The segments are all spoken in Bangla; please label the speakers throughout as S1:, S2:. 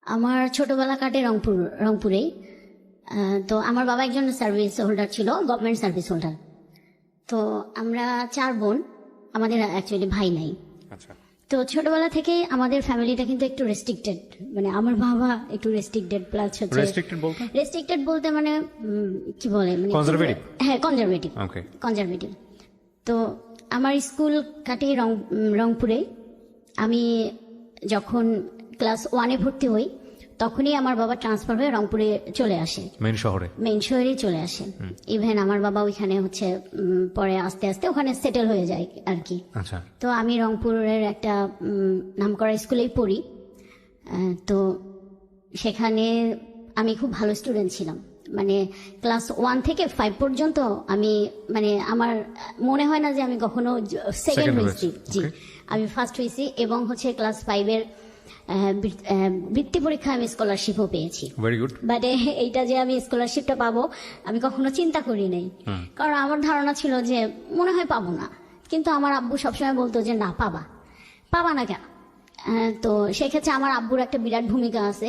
S1: আমার ছোটবেলা কাটে রংপুরেই। তো আমার বাবা একজন সার্ভিস হোল্ডার ছিল, গভর্নমেন্ট সার্ভিস হোল্ডার। তো আমরা 4 বোন, আমাদের অ্যাকচুয়ালি ভাই নাই।
S2: আচ্ছা,
S1: তো ছোটবেলা থেকেই আমাদের ফ্যামিলিটা কিন্তু একটু রেস্ট্রিক্টেড, মানে আমার বাবা একটু রেস্ট্রিক্টেড প্লাস হচ্ছে রেস্ট্রিক্টেড বলতে মানে কি বলে, মানে
S2: কনজারভেটিভ।
S1: হ্যাঁ, কনজারভেটিভ।
S2: ওকে,
S1: কনজারভেটিভ। তো আমার স্কুল কাটে রংপুরে। আমি যখন ক্লাস 1-এ ভর্তি হই তখনই আমার বাবা ট্রান্সফার হয়ে রংপুরে চলে আসে, মেইন শহরেই চলে আসে। ইভেন আমার বাবা ওইখানে হচ্ছে পরে আস্তে আস্তে ওখানে সেটেল হয়ে যায় আর কি।
S2: আচ্ছা,
S1: তো আমি রংপুরের একটা নামকরা স্কুলেই পড়ি। তো সেখানে আমি খুব ভালো স্টুডেন্ট ছিলাম, মানে ক্লাস 1 থেকে 5 পর্যন্ত আমি, মানে আমার মনে হয় না যে আমি কখনো সেকেন্ড হয়েছি। জি, আমি ফার্স্ট হয়েছি। এবং হচ্ছে ক্লাস 5-এর বৃত্তি পরীক্ষায় আমি স্কলারশিপও পেয়েছি।
S2: Very good.
S1: বাট এইটা যে আমি স্কলারশিপটা পাবো আমি কখনো চিন্তা করি নাই, কারণ আমার ধারণা ছিল যে মনে হয় পাবো না। কিন্তু আমার আব্বু সবসময় বলতো যে না, পাবা না কেন। তো সেক্ষেত্রে আমার আব্বুর একটা বিরাট ভূমিকা আছে।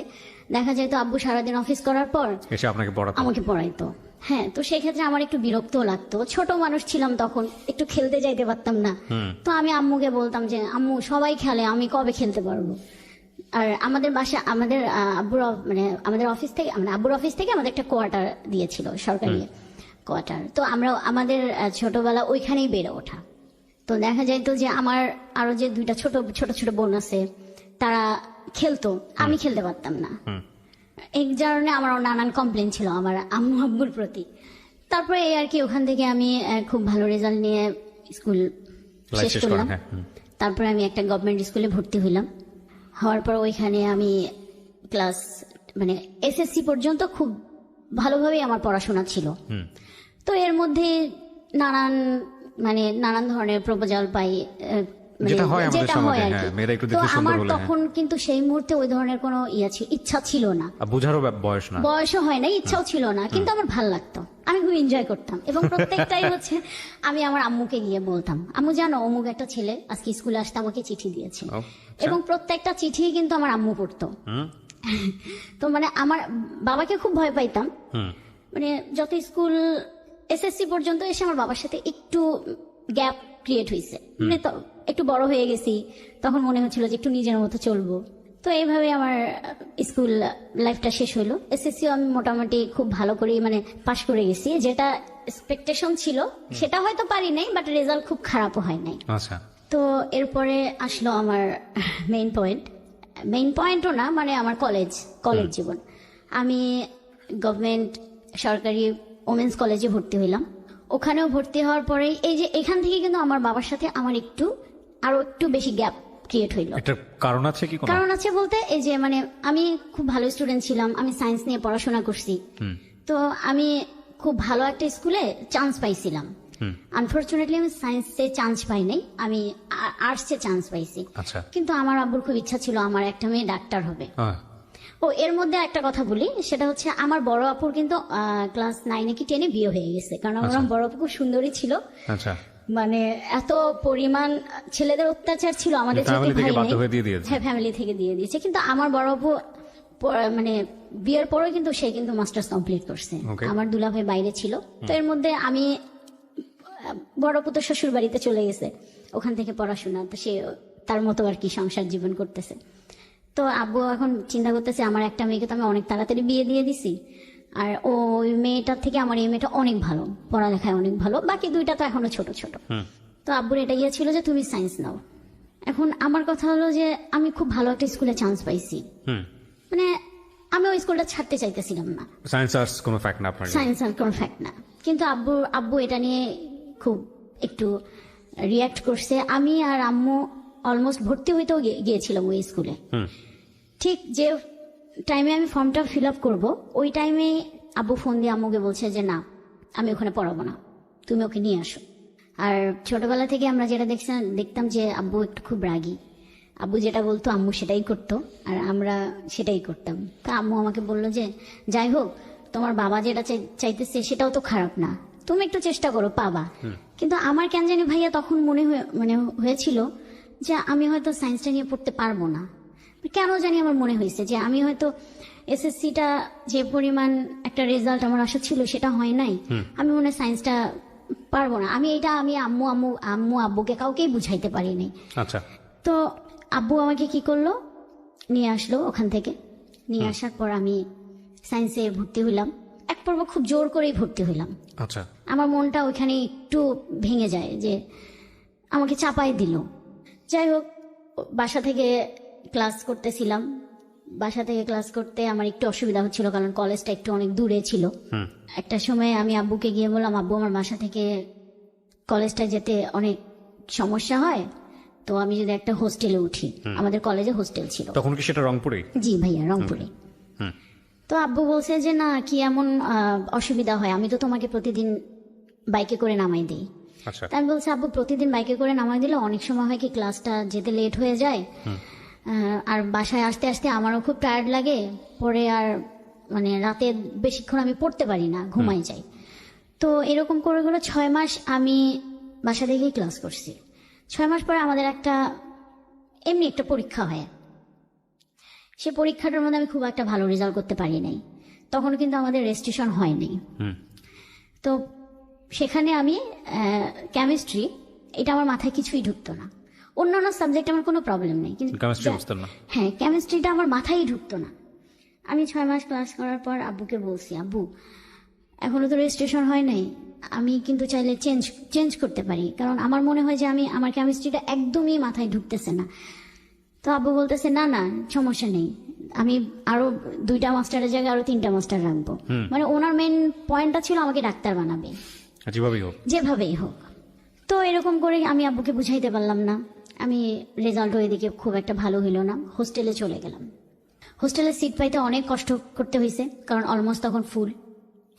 S1: দেখা যায় তো আব্বু সারাদিন অফিস করার পর
S2: এসে আমাকে
S1: পড়াইতো। হ্যাঁ, তো সেক্ষেত্রে আমার একটু বিরক্তও লাগতো। ছোট মানুষ ছিলাম তখন, একটু খেলতে যাইতে পারতাম না। তো আমি আম্মুকে বলতাম যে আম্মু সবাই খেলে, আমি কবে খেলতে পারবো। আর আমাদের বাসা, আমাদের আব্বুর মানে আমাদের অফিস থেকে, মানে আব্বুর অফিস থেকে আমাদের একটা কোয়ার্টার দিয়েছিল, সরকারি কোয়ার্টার। তো আমরা আমাদের ছোটবেলা ওইখানেই বেড়ে ওঠা। তো দেখা যাইতো যে আমার আরো যে 2টা ছোট ছোট বোন আছে, তারা খেলতো, আমি খেলতে পারতাম না। এই কারণে আমার নানান কমপ্লেন ছিল আমার আম্মু আব্বুর প্রতি। তারপরে এই আর কি, ওখান থেকে আমি খুব ভালো রেজাল্ট নিয়ে স্কুল শেষ করলাম। তারপরে আমি একটা গভর্নমেন্ট স্কুলে ভর্তি হইলাম। হওয়ার পর ওইখানে আমি ক্লাস, মানে এসএসসি পর্যন্ত খুব ভালোভাবেই আমার পড়াশোনা ছিল। তো এর মধ্যে নানান ধরনের প্রপোজাল পাই, যেটা হয় আর কি। তো আমার তখন কিন্তু সেই মুহূর্তে ওই ধরনের কোনো ইচ্ছা ছিল না,
S2: বোঝারও বয়সও
S1: হয় না, ইচ্ছাও ছিল না। কিন্তু আমার ভালো লাগতো, আমি খুব এনজয় করতাম। এবং প্রত্যেকটাই হচ্ছে আমি আমার আম্মুকে গিয়ে বলতাম, আম্মু জানো অমুক একটা ছেলে আজকে স্কুলে আসতে আমাকে চিঠি দিয়েছে। এবং প্রত্যেকটা চিঠি কিন্তু আমার আম্মু পড়তো। তো মানে আমার বাবাকে খুব ভয় পাইতাম। মানে যত স্কুল এসএসসি পর্যন্ত এসে আমার বাবার সাথে একটু গ্যাপ ক্রিয়েট হয়েছে, মানে তো একটু বড় হয়ে গেছি, তখন মনে হচ্ছিল যে একটু নিজের মতো চলবো। তো এইভাবে আমার স্কুল লাইফটা শেষ হলো। এসএসসিও আমি মোটামুটি খুব ভালো করে মানে পাশ করে গেছি, যেটা এক্সপেকটেশন ছিল সেটা হয়তো পারি নাই, বাট রেজাল্ট খুব খারাপও হয় নাই।
S2: আচ্ছা,
S1: তো এরপরে আসলো আমার মেইন পয়েন্টও না, মানে আমার কলেজ জীবন। আমি গভর্নমেন্ট সরকারি ওমেন্স কলেজে ভর্তি হইলাম। ওখানেও ভর্তি হওয়ার পরে এই যে এখান থেকে কিন্তু আমার বাবার সাথে আমার আরো একটু বেশি গ্যাপ ক্রিয়েট হইলো।
S2: কারণ আছে কি?
S1: কারণ আছে বলতে, এই যে মানে আমি খুব ভালো স্টুডেন্ট ছিলাম, আমি সায়েন্স নিয়ে পড়াশোনা করছি। তো আমি খুব ভালো একটা স্কুলে চান্স পাইছিলাম। আনফরচুনেটলি আমি সায়েন্সে চান্স পাই নাই, আমি আর্টসে চান্স পাইছি। কিন্তু আমার আব্বুর খুব ইচ্ছা ছিল আমার একটা মেয়ে ডাক্তার হবে। ও এর মধ্যে একটা কথা বলি, সেটা হচ্ছে আমার বড় আপুর কিন্তু ক্লাস 9-এ কি 10-এ বিয়ে হয়ে গেছে, কারণ আমার বড় আপু খুব সুন্দরী ছিল। মানে এত পরিমাণ ছেলেদের অত্যাচার ছিল আমাদের, হ্যাঁ ফ্যামিলি থেকে দিয়ে দিয়েছে। কিন্তু আমার বড় আপু মানে বিয়ের পরে কিন্তু সে কিন্তু মাস্টার্স কমপ্লিট করছে। আমার দুলাভাই বাইরে ছিল। তো এর মধ্যে আমি, বড় আপু তো শ্বশুর বাড়িতে চলে গেছে, ওখান থেকে পড়াশোনা, তো সে তার মতো আর কি সংসার জীবন করতেছে। তো আব্বু এখন চিন্তা করতেছে আমার একটা মেয়েকে তো আমি অনেক তাড়াতাড়ি বিয়ে দিয়ে দিছি, আর ওই মেয়েটার থেকে আমার এই মেয়েটা অনেক ভালো, পড়ালেখায় অনেক ভালো, বাকি 2টা তো এখনো ছোট ছোট। তো আব্বুর এটা ছিল যে তুমি সায়েন্স নাও। এখন আমার কথা হলো যে আমি খুব ভালো একটা স্কুলে চান্স পাইছি, মানে আমি ওই স্কুলটা ছাড়তে চাইতেছিলাম না।
S2: সায়েন্স আর্টস কোনো
S1: ফ্যাক্ট না। কিন্তু আব্বু এটা নিয়ে খুব একটু রিয়াক্ট করছে। আমি আর আম্মু অলমোস্ট ভর্তি হইতেও গিয়েছিলাম ওই স্কুলে। ঠিক যে টাইমে আমি ফর্মটা ফিল আপ করবো, ওই টাইমে আব্বু ফোন দিয়ে আম্মুকে বলছে যে না, আমি ওখানে পড়াবো না, তুমি ওকে নিয়ে আসো। আর ছোটবেলা থেকে আমরা যেটা দেখতাম যে আব্বু একটু খুব রাগী, আব্বু যেটা বলতো আম্মু সেটাই করতো, আর আমরা সেটাই করতাম। তা আম্মু আমাকে বললো যে যাই হোক, তোমার বাবা যেটা চাইতেছে সেটাও তো খারাপ না, তুমি একটু চেষ্টা করো, পাবা। কিন্তু আমার কেন জানি ভাইয়া তখন মনে হয়েছিল যে আমি হয়তো সায়েন্সটা নিয়ে পড়তে পারবো না। কেন জানি আমার মনে হয়েছে যে আমি হয়তো এসএসসিটা যে পরিমাণ একটা রেজাল্ট আমার আশা ছিল সেটা হয় নাই, আমি মনে হয় সায়েন্সটা পারবো না। আমি আম্মু আব্বুকে কাউকেই বুঝাইতে পারি নাই।
S2: আচ্ছা,
S1: তো আব্বু আমাকে কি করলো, নিয়ে আসলো ওখান থেকে। নিয়ে আসার পর আমি সায়েন্সে ভর্তি হইলাম। এক পর্ব খুব জোর করেই ভর্তি হইলাম।
S2: আচ্ছা,
S1: আমার মনটা ওইখানে একটু ভেঙে যায় যে আমাকে চাপাই দিল। যাই হোক, বাসা থেকে ক্লাস করতেছিলাম। বাসা থেকে ক্লাস করতে আমার একটু অসুবিধা হচ্ছিল, কারণ কলেজটা একটু অনেক দূরে ছিল। একটা সময় আমি আব্বুকে গিয়ে বললাম, আব্বু আমার বাসা থেকে কলেজটা যেতে অনেক সমস্যা হয়, তো আমি যদি একটা হোস্টেলে উঠি। আমাদের কলেজে হোস্টেল ছিল
S2: তখন কি সেটা রংপুরে?
S1: জি ভাইয়া, রংপুরে। তো আব্বু বলছে যে না, কি এমন অসুবিধা হয়, আমি তো তোমাকে প্রতিদিন বাইকে করে নামাই দিই।
S2: আচ্ছা,
S1: আমি বলছি, আব্বু প্রতিদিন বাইকে করে নামাই দিলে অনেক সময় হয় কি ক্লাসটা যেতে লেট হয়ে যায়, আর বাসায় আসতে আসতে আমারও খুব টায়ার্ড লাগে, পরে আর মানে রাতে বেশিক্ষণ আমি পড়তে পারি না, ঘুমাই যাই। তো এরকম করে 6 মাস আমি বাসা থেকেই ক্লাস করছি। 6 মাস পরে আমাদের এমনি একটা পরীক্ষা হয়। সে পরীক্ষাটার মধ্যে আমি খুব একটা ভালো রেজাল্ট করতে পারি নাই। তখন কিন্তু আমাদের রেজিস্ট্রেশন হয়নি। তো সেখানে আমি কেমিস্ট্রি, এটা আমার মাথায় কিছুই ঢুকতো না। অন্যান্য সাবজেক্ট আমার কোনো প্রবলেম নেই, কিন্তু
S2: কেমিস্ট্রি বুঝতেন না?
S1: হ্যাঁ, কেমিস্ট্রিটা আমার মাথায় ঢুকতো না। আমি 6 মাস ক্লাস করার পর আব্বুকে বলছি, আব্বু এখনো তো রেজিস্ট্রেশন হয় নাই, আমি কিন্তু চাইলে চেঞ্জ করতে পারি, কারণ আমার মনে হয় যে আমার কেমিস্ট্রিটা একদমই মাথায় ঢুকতেছে না। তো আব্বু বলতেছে, না না সমস্যা নেই, আমি আরো 2টা মাস্টারের জায়গায় আরো 3টা মাস্টার রাখবো। মানে ওনার মেন পয়েন্টটা ছিল আমাকে ডাক্তার বানাবে, যেভাবেই হোক। তো এরকম করে আমি আব্বুকে বুঝাইতে পারলাম না। আমি রেজাল্ট ওইদিকে খুব একটা ভালো হইল না, হোস্টেলে চলে গেলাম। হোস্টেলে সিট পাইতে অনেক কষ্ট করতে হয়েছে, কারণ অলমোস্ট তখন ফুল,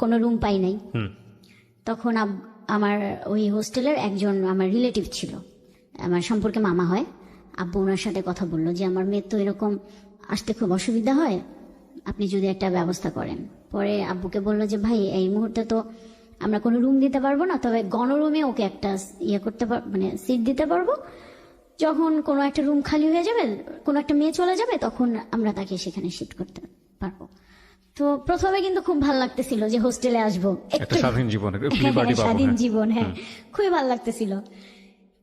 S1: কোনো রুম পাই নাই। তখন আমার ওই হোস্টেলের একজন আমার রিলেটিভ ছিল, আমার সম্পর্কে মামা হয়। আব্বু ওনার সাথে কথা বললো যে আমার মেয়ের তো এরকম আসতে খুব অসুবিধা হয়, আপনি যদি একটা ব্যবস্থা করেন। পরে আব্বুকে বললো যে ভাই এই মুহূর্তে তো আমরা কোনো রুম দিতে পারবো না, তবে গণরুমে ওকে একটা করতে মানে সিট দিতে পারবো। যখন কোনো একটা রুম খালি হয়ে যাবে, কোনো একটা মেয়ে চলে যাবে, তখন আমরা তাকে সেখানে শিফট করতে পারবো। তো প্রথমে কিন্তু খুব ভালো লাগতেছিল যে হোস্টেলে আসবো,
S2: একটা স্বাধীন জীবন,
S1: স্বাধীন জীবন, হ্যাঁ খুবই ভালো লাগতেছিল।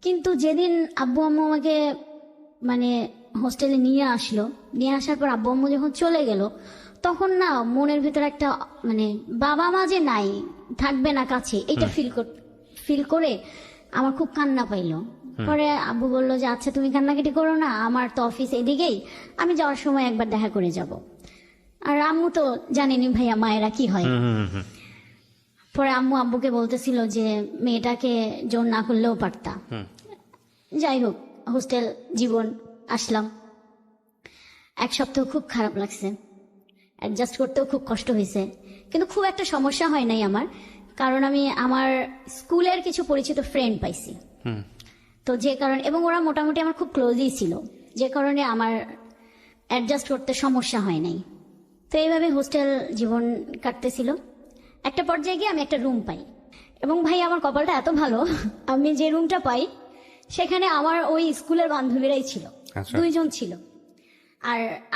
S1: কিন্তু যেদিন আব্বু আম্মু আমাকে মানে হোস্টেলে নিয়ে আসার পর আব্বু আম্মু যখন চলে গেল, তখন না মনের ভিতরে একটা মানে বাবা মা যে নাই, থাকবে না কাছে, এটা ফিল করে আমার খুব কান্না পাইলো। পরে আব্বু বললো যে আচ্ছা তুমি কান্নাকাটি করো না, আমার তো অফিস এদিকেই, আমি যাওয়ার সময় একবার দেখা করে যাব। আর আম্মু তো জানেনি ভাইয়া মায়েরা কি হয়। পরে আম্মু আব্বুকে বলতেছিল যে মেয়েটাকে জোর না করলেও পারতা। যাই হোক, হোস্টেল জীবন আসলাম। 1 সপ্তাহ খুব খারাপ লাগছে, অ্যাডজাস্ট করতেও খুব কষ্ট হয়েছে, কিন্তু খুব একটা সমস্যা হয় নাই আমার, কারণ আমি আমার স্কুলের কিছু পরিচিত ফ্রেন্ড পাইছি। তো যে কারণে, এবং ওরা মোটামুটি আমার খুব ক্লোজই ছিল, যে কারণে আমার অ্যাডজাস্ট করতে সমস্যা হয় নাই। তো এইভাবে হোস্টেল জীবন কাটতেছিল। একটা পর্যায়ে গিয়ে আমি একটা রুম পাই, এবং ভাই আমার কপালটা এত ভালো, আমি যে রুমটা পাই সেখানে আমার ওই স্কুলের বান্ধবীরাই ছিল। 2 জন ছিল,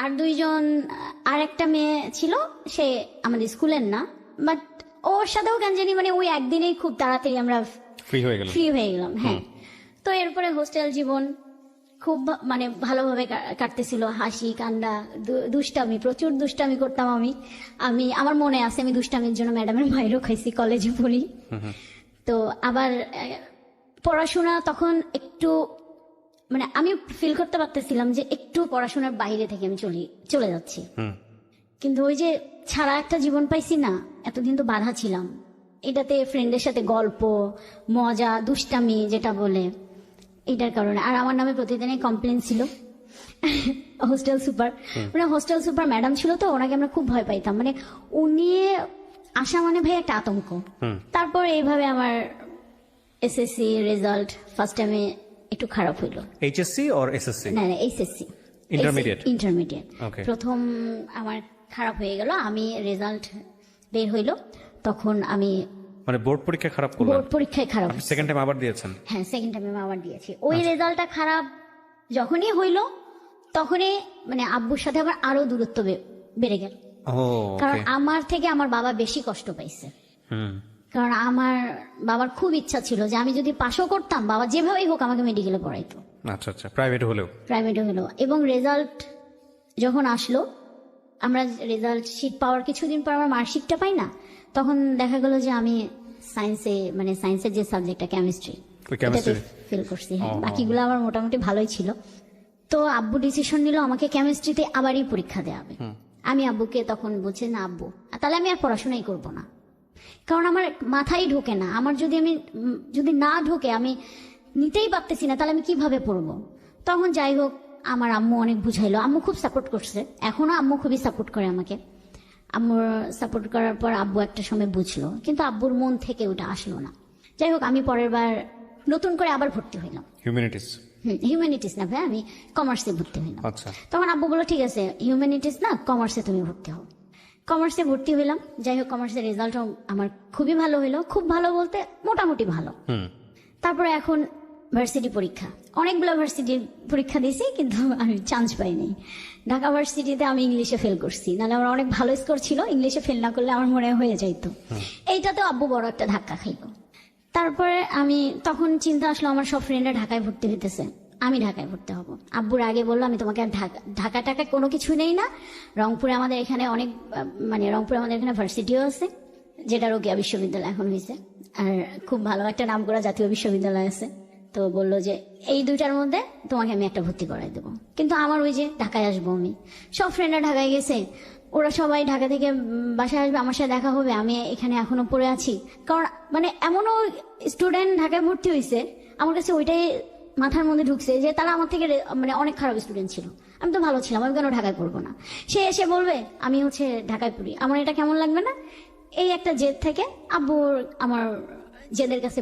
S1: আর 2 জন, আর একটা মেয়ে ছিল, সে আমাদের স্কুলের না, বাট ওর সাথেও কেন জানি মানে ওই একদিনেই খুব তাড়াতাড়ি আমরা ফ্রি হয়ে গেলাম। হ্যাঁ, তো এরপরে হোস্টেল জীবন খুব মানে ভালোভাবে কাটতেছিল, হাসি কান্না দুষ্টামি, প্রচুর দুষ্টামি করতাম আমি আমার মনে আছে আমি দুষ্টামির জন্য ম্যাডামের মাইরও খাইছি কলেজে পড়ি। তো আবার পড়াশোনা তখন একটু মানে আমি ফিল করতে পারতেছিলাম যে একটু পড়াশোনার বাইরে থেকে আমি চলে যাচ্ছি, কিন্তু ওই যে ছাড়া একটা জীবন পাইছি না, এতদিন তো বাধা ছিলাম এটাতে, ফ্রেন্ডের সাথে গল্প মজা দুষ্টামি যেটা বলে, এটার কারণে। আর আমার নামে প্রতিদিনই কমপ্লেন ছিল হোস্টেল সুপার, মানে হোস্টেল সুপার ম্যাডাম ছিল, তো ওনাকে আমরা খুব ভয় পাইতাম, মানে উনি আসা মানে ভাই একটা আতঙ্ক। তারপর এইভাবে আমার এসএসসি রেজাল্ট ফার্স্ট টাইমে একটু খারাপ হইলো।
S2: HSC or SSC?
S1: না এইচএসসি, ইন্টারমিডিয়েট। প্রথম আমার খারাপ হয়ে গেল, আমি রেজাল্ট বের হইলো, তখন আমি
S2: মানে বোর্ড পরীক্ষায় খারাপ করলাম।
S1: বোর্ড পরীক্ষায় খারাপ,
S2: সেকেন্ড টাইম আবার দিয়েছেন?
S1: হ্যাঁ সেকেন্ড টাইমে আবার দিয়েছি। ওই রেজাল্টটা খারাপ যখনই হইলো, তখনই মানে আব্বুর সাথে আবার আরো দূরত্ব বেড়ে গেল,
S2: ও
S1: কারণ
S2: ওকে।
S1: আমার থেকে আমার বাবা বেশি কষ্ট পাইছে।
S2: হুম
S1: কারণ আমার বাবার খুব ইচ্ছা ছিল যে আমি যদি পাশও করতাম, বাবা যেভাবেই হোক আমাকে মেডিকেলে পড়াইতো,
S2: আচ্ছা আচ্ছা, প্রাইভেট হলেও।
S1: প্রাইভেটে হলো। এবং রেজাল্ট যখন আসলো, আমরা রেজাল্ট শিট পাওয়ার কিছুদিন পর আমার মার্কশিটটা পাই না, তখন দেখা গেল যে আমি সায়েন্সে মানে সায়েন্সের যে সাবজেক্টটা কেমিস্ট্রি,
S2: ওই
S1: এটাতে
S2: chemistry?
S1: ফেল করছি। হ্যাঁ, বাকিগুলো আমার মোটামুটি ভালোই ছিল। তো আব্বু ডিসিশন নিল আমাকে কেমিস্ট্রিতে আবারই পরীক্ষা দেওয়া হবে। আমি আব্বুকে তখন বলছি, না আব্বু, তাহলে আমি আর পড়াশোনাই করব না, কারণ আমার মাথায় ঢোকে না। আমার যদি না ঢোকে, আমি নিতেই পারতেছি না, তাহলে আমি কিভাবে পড়বো? তখন যাই হোক, আমার আম্মু অনেক বুঝাইলো, আম্মু খুব সাপোর্ট করছে, এখনো আম্মু খুবই সাপোর্ট করে আমাকে। আম্মুর সাপোর্ট করার পর আব্বু একটা সময় বুঝলো, কিন্তু আব্বুর মন থেকে ওটা আসলো না। যাই হোক, আমি পরের বার নতুন করে আবার ভর্তি হইলাম।
S2: হিউম্যানিটিস?
S1: হিউম্যানিটিস না ভাই, আমি কমার্সে ভর্তি হইলাম।
S2: আচ্ছা।
S1: তখন আব্বু বললো, ঠিক আছে হিউম্যানিটিস না, কমার্সে তুমি ভর্তি হও। কমার্সে ভর্তি হইলাম। যাই হোক, কমার্সের রেজাল্টও আমার খুবই ভালো হইলো, খুব ভালো বলতে মোটামুটি ভালো।
S2: হুম।
S1: তারপরে এখন ভার্সিটি পরীক্ষা, অনেকগুলো ভার্সিটির পরীক্ষা দিয়েছি, কিন্তু আমি চান্স পাইনি। ঢাকা ভার্সিটিতে আমি ইংলিশে ফেল করছি, নাহলে আমার অনেক ভালো স্কোর ছিল, ইংলিশে ফেল না করলে আমার মনে হয়ে যাইতো। এইটাতেও আব্বু বড় একটা ধাক্কা খাইলো। তারপরে আমি তখন চিন্তা আসলো, আমার সব ফ্রেন্ডরা ঢাকায় ভর্তি হইতেছে, আমি ঢাকায় ভর্তি হব। আব্বুর আগে বললো, আমি তোমাকে আর ঢাকা টাকা কোনো কিছু নেই না, রংপুরে আমাদের এখানে অনেক মানে রংপুরে আমাদের এখানে ভার্সিটিও আছে, যেটা রোকেয়া বিশ্ববিদ্যালয় এখন হয়েছে, আর খুব ভালো একটা নাম করা জাতীয় বিশ্ববিদ্যালয় আছে। তো বললো যে এই দুইটার মধ্যে তোমাকে আমি একটা ভর্তি করাই দেবো। কিন্তু আমার ওই যে ঢাকায় আসবো আমি, সব ফ্রেন্ডরা ঢাকায় গেছে, ওরা সবাই ঢাকা থেকে বাসায় আসবে, আমার সাথে দেখা হবে, আমি এখানে এখনো পড়ে আছি। কারণ মানে এমনও স্টুডেন্ট ঢাকায় ভর্তি হয়েছে, আমার কাছে ওইটাই মাথার মধ্যে ঢুকছে যে তারা আমার থেকে মানে অনেক খারাপ স্টুডেন্ট ছিল, আমি তো ভালো ছিলাম, আমি কেন ঢাকায় পড়বো না? সে এসে বলবে আমি হচ্ছে ঢাকায় পড়ি, আমার এটা কেমন লাগবে না? এই একটা জেদ থেকে আব্বু আমার জেদের কাছে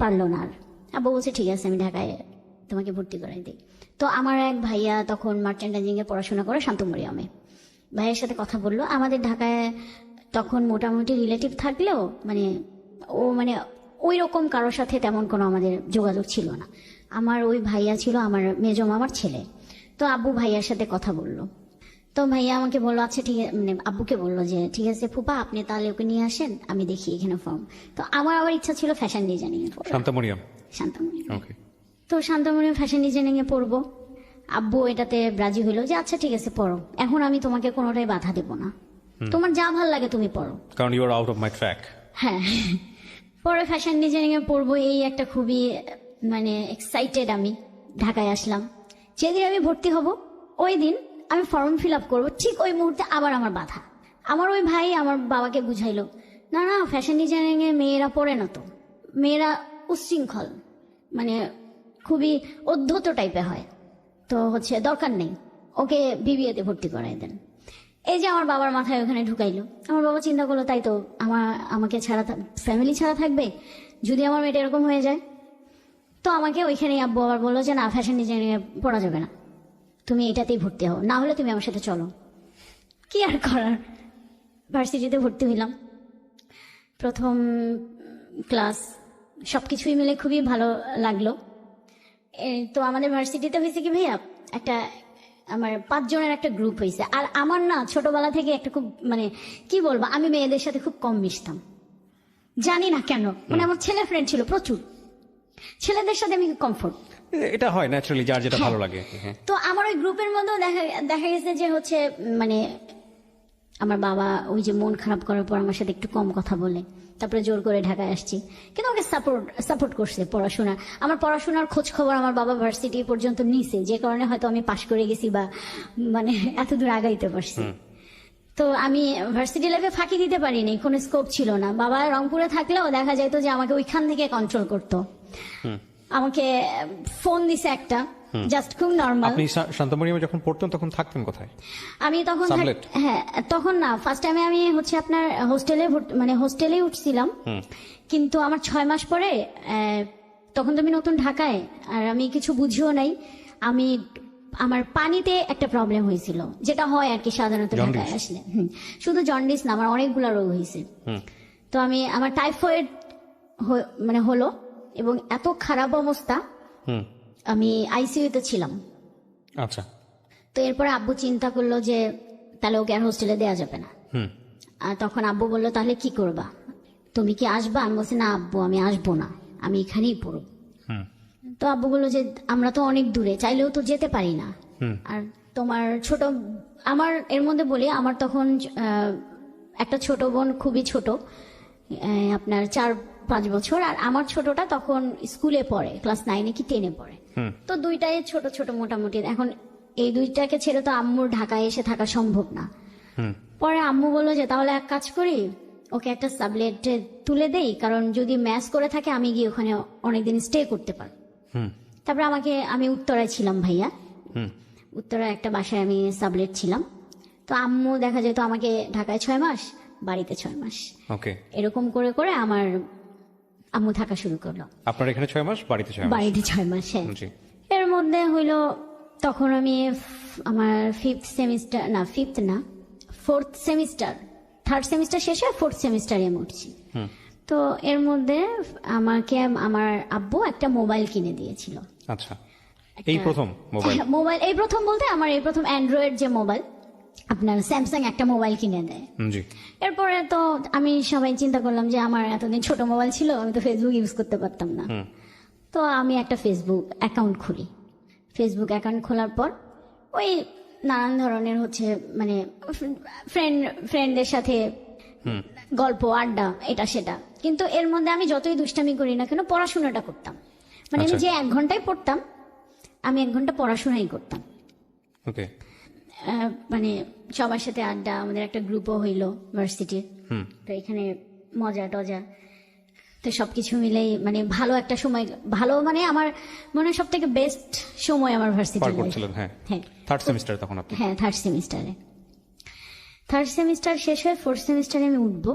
S1: পারলো না আর। আব্বু বলছে, ঠিক আছে আমি ঢাকায় তোমাকে ভর্তি করাই দিই। তো আমার এক ভাইয়া তখন মার্চেন্টাইজিং এ পড়াশোনা করে শান্তমরিয়ামে, ভাইয়ের সাথে কথা বললো। আমাদের ঢাকায় তখন মোটামুটি রিলেটিভ থাকলেও মানে মানে ওই রকম কারোর সাথে তেমন কোনো আমাদের যোগাযোগ ছিল না। আমার ওই ভাইয়া ছিল আমার মেজো মামার ছেলে। তো আব্বু ভাইয়ার সাথে কথা বললো, তো ভাইয়া আমাকে বললো, আচ্ছা ঠিক আছে, মানে আব্বুকে বললো যে ঠিক আছে ফুপা, আপনি তাহলে ওকে নিয়ে আসেন, আমি দেখি এখানে ফর্ম। তো আমার আবার ইচ্ছা ছিল ফ্যাশন ডিজাইনিং এ পড়ার।
S2: শান্তামরিয়াম?
S1: শান্তমরিয়াম।
S2: ওকে।
S1: তো শান্তমরিয়াম ফ্যাশন ডিজাইনিং এ পড়বো। আব্বু এটাতে রাজি হইলো যে আচ্ছা ঠিক আছে পড়ো, এখন আমি তোমাকে কোনোটাই বাধা দেবো না, তোমার যা ভাল লাগে তুমি পড়ো।
S2: কারণ you are out of my track.
S1: হ্যাঁ, পরে ফ্যাশন ডিজাইনিং এ পড়বো, এই একটা খুবই মানে এক্সাইটেড। আমি ঢাকায় আসলাম, যেদিন আমি ভর্তি হব ওই দিন আমি ফর্ম ফিল আপ করবো, ঠিক ওই মুহূর্তে আবার আমার বাধা। আমার ওই ভাই আমার বাবাকে বুঝাইলো, না না ফ্যাশন ডিজাইনিং এ মেয়েরা পড়ে না, তো মেয়েরা উচ্ছৃঙ্খল মানে খুবই অধ্যত টাইপের হয়, তো হচ্ছে দরকার নেই, ওকে বিবিএতে ভর্তি করাই দেন। এই যে আমার বাবার মাথায় ওখানে ঢুকাইলো। আমার বাবা চিন্তা করলো, তাই তো আমাকে ছাড়া ফ্যামিলি ছাড়া থাকবে যদি আমার মেয়েটা এরকম হয়ে যায়। তো আমাকে ওইখানেই আব্বু আবার বললো যে না, ফ্যাশন ডিজাইনিং এ পড়া যাবে না, তুমি এটাতেই ভর্তি হও, না হলে তুমি আমার সাথে চলো। কি আর করার, ভার্সিটিতে ভর্তি হইলাম। প্রথম ক্লাস সবকিছুই মিলে খুবই ভালো লাগলো। তো আমাদের ভার্সিটিতে হয়েছে কি ভাইয়া, একটা আমার 5 জনের একটা গ্রুপ হয়েছে। আর আমার না ছোটবেলা থেকে একটা খুব মানে কি বলবো, আমি মেয়েদের সাথে খুব কম মিশতাম, জানি না কেন। মানে আমার ছেলে ফ্রেন্ড ছিল প্রচুর, ছেলেদের সাথে আমি কমফোর্ট।
S2: এটা হয় ন্যাচারালি, যার যেটা ভালো লাগে। হ্যাঁ।
S1: তো আমার ওই গ্রুপের মধ্যেও দেখা গেছে যে হচ্ছে মানে আমার বাবা ওই যে মন খারাপ করার পর আমার সাথে একটু কম কথা বলে, তারপরে জোর করে ঢাকায় আসছি, কিন্তু আমাকে সাপোর্ট করছে পড়াশোনা। আমার পড়াশোনার খোঁজ খবর আমার বাবা ভার্সিটি পর্যন্ত নিছে, যে কারণে হয়তো আমি পাশ করে গেছি বা মানে এতদূর আগাইতে পারছি। তো আমি ভার্সিটি লাইফে ফাঁকি দিতে পারিনি, কোনো স্কোপ ছিল না। বাবা রংপুরে থাকলেও দেখা যেত যে আমাকে ওইখান থেকে কন্ট্রোল করতো। আমাকে ফোন দিছে একটা, জাস্ট খুব নর্মাল।
S2: আপনি শান্তামরিয়ামে যখন পড়তেন তখন থাকতেন কোথায়?
S1: আমি তখন
S2: সাবলেট?
S1: হ্যাঁ, তখন না, ফার্স্ট টাইমে আমি হচ্ছে আপনার হোস্টেলে উঠছিলাম, কিন্তু আমার 6 মাস পরে তখন তো আমি নতুন ঢাকায়, আর আমি কিছু বুঝিও নাই। আমার পানিতে একটা প্রবলেম হয়েছিল, যেটা হয় আর কি সাধারণত ঢাকায় আসলে। শুধু জন্ডিস না, আমার অনেকগুলো রোগ হয়েছে। তো আমার টাইফয়েড মানে হলো, এবং এত খারাপ অবস্থা, আমি আইসিইউতে ছিলাম।
S2: আচ্ছা।
S1: তো এরপরে আব্বু চিন্তা করলো যে তাহলে ওকে আর হোস্টেলে দেওয়া যাবে না।
S2: হুম
S1: আর তখন আব্বু বললো তাহলে কি করবা, তুমি কি আসবা? আমি বলছি না আব্বু, আমি আসবো না, আমি এখানেই পড়ব।
S2: হুম
S1: তো আব্বু বললো যে আমরা তো অনেক দূরে, চাইলেও তো যেতে পারি না।
S2: হুম
S1: আর তোমার ছোট, আমার এর মধ্যে বলি আমার তখন একটা ছোট বোন, খুবই ছোট, আপনার 4-5 বছর, আর আমার ছোটটা তখন স্কুলে পড়ে, ক্লাস 9 কি 10 পড়ে।
S2: হুম
S1: তো দুইটাই ছোট ছোট মোটামুটি। এখন এই দুইটাকে ছেড়ে তো আম্মুর ঢাকায় এসে থাকা সম্ভব না।
S2: হুম
S1: পরে আম্মু বললো যে তাহলে এক কাজ করি, ওকে একটা সাবলেটে তুলে দেই, কারণ যদি ম্যাচ করে থাকে আমি গিয়ে ওখানে অনেকদিন স্টে করতে পারবো।
S2: হুম
S1: তারপরে আমি উত্তরায় ছিলাম ভাইয়া,
S2: হুম
S1: উত্তরায় একটা বাসায় আমি সাবলেট ছিলাম। তো আম্মু দেখা যেত আমাকে ঢাকায় 6 মাস, বাড়িতে 6 মাস,
S2: ওকে।
S1: এরকম করে করে আমার আম্মু থাকা শুরু করলো।
S2: আপনার এখানে 6 মাস, বাড়িতে 6 মাস।
S1: বাড়িতে 6 মাস, হ্যাঁ।
S2: জি।
S1: এর মধ্যে হইলো তখন আমি আমার 4th সেমিস্টার, 3rd সেমিস্টার শেষে 4th সেমিস্টারে আমি উঠছি।
S2: হুম
S1: তো এর মধ্যে আমাকে আমার আব্বু একটা মোবাইল কিনে দিয়েছিল।
S2: আচ্ছা, এই প্রথম মোবাইল?
S1: মোবাইল এই প্রথম বলতে আমার এই প্রথম অ্যান্ড্রয়েড যে মোবাইল, আপনার স্যামসাং একটা মোবাইল কিনে দেয়।
S2: জি।
S1: এরপরে তো আমি সবাই চিন্তা করলাম যে আমার এতদিন ছোট মোবাইল ছিল, আমি তো ফেসবুক ইউজ করতে পারতাম না। তো আমি একটা ফেসবুক অ্যাকাউন্ট খুলি। ফেসবুক অ্যাকাউন্ট খোলার পর ওই নানান ধরনের হচ্ছে মানে ফ্রেন্ডদের সাথে গল্প আড্ডা এটা সেটা, কিন্তু এর মধ্যে আমি যতই দুষ্টামি করি না কেন পড়াশোনাটা করতাম। মানে আমি যে 1 ঘন্টায় পড়তাম, আমি 1 ঘন্টা পড়াশোনাই করতাম।
S2: ওকে।
S1: মানে সবার সাথে আড্ডা, আমাদের একটা গ্রুপও হইলো ভার্সিটির, তো এখানে মজা টজা, তো সবকিছু মিলেই মানে ভালো একটা সময়, ভালো মানে আমার মনে হয় সব থেকে বেস্ট সময় আমার ভার্সিটি
S2: পার করছিলেন। হ্যাঁ,
S1: হ্যাঁ।
S2: 3rd সেমিস্টার তখন আপনি?
S1: হ্যাঁ, 3rd সেমিস্টারে। 3rd সেমিস্টার শেষ হয়ে 4th সেমিস্টারে আমি উঠবো।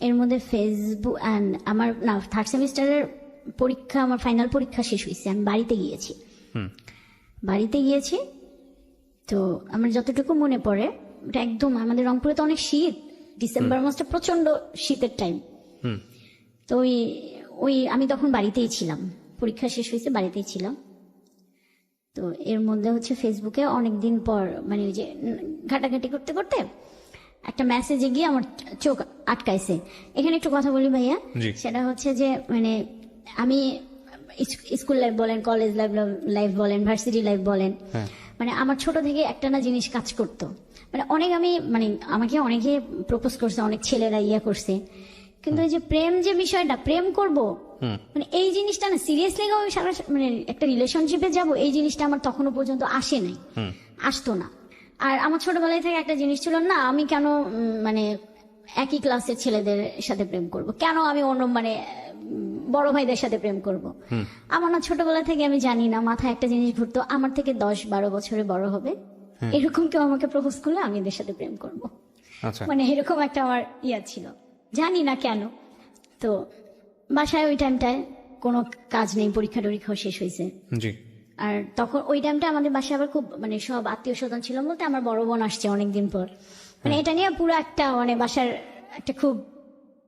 S1: এর মধ্যে ফেসবুক আমার না 3rd সেমিস্টারের পরীক্ষা, আমার ফাইনাল পরীক্ষা শেষ হয়েছে, আমি বাড়িতে গিয়েছি। তো আমার যতটুকু মনে পড়ে, ওটা একদম আমাদের রংপুরে তো অনেক শীত, ডিসেম্বর মাসটা প্রচন্ড শীতের টাইম। তো ওই আমি তখন বাড়িতেই ছিলাম, পরীক্ষা শেষ হয়েছে বাড়িতেই ছিলাম। তো এর মধ্যে হচ্ছে ফেসবুকে অনেকদিন পর মানে ওই যে ঘাটাঘাটি করতে করতে একটা মেসেজে গিয়ে আমার চোখ আটকাইছে। এখানে একটু কথা বলি ভাইয়া, সেটা হচ্ছে যে মানে আমি স্কুল লাইফ বলেন, কলেজ লাইফ বলেন, ভার্সিটি লাইফ বলেন, মানে আমার ছোট থেকে একটা না জিনিস কাজ করতো। মানে আমাকে অনেকে প্রপোজ করছে, অনেক ছেলেরা করছে, কিন্তু এই যে প্রেম যে বিষয়টা, প্রেম করব মানে এই জিনিসটা না সিরিয়াসলি আমি সারা মানে একটা রিলেশনশিপে যাব, এই জিনিসটা আমার তখনো পর্যন্ত আসতো না। আর আমার ছোটবেলায় থেকে একটা জিনিস ছিল, না আমি কেন মানে একই ক্লাসের ছেলেদের সাথে প্রেম করব, কেন আমি অন্য মানে বড় ভাইদের সাথে প্রেম করব। আমার না ছোটবেলা থেকে আমি জানি না, মাথায় একটা জিনিস ঘুরতো, আমার থেকে 10-12 বছরে বড় হবে এরকম কেউ আমাকে প্রপোজ করলে আমি এদের সাথে প্রেম করব। মানে এরকম একটা আমার ছিল, জানি না কেন। তো বাসায় ওই টাইমটায় কোনো কাজ নেই, পরীক্ষা টরীক্ষাও শেষ হয়েছে। আর তখন ওই টাইমটা আমাদের বাসায় আবার খুব মানে সব আত্মীয় স্বজন ছিল, বলতে আমার বড় বোন আসছে অনেকদিন পর, মানে এটা নিয়ে পুরো একটা মানে বাসার একটা খুব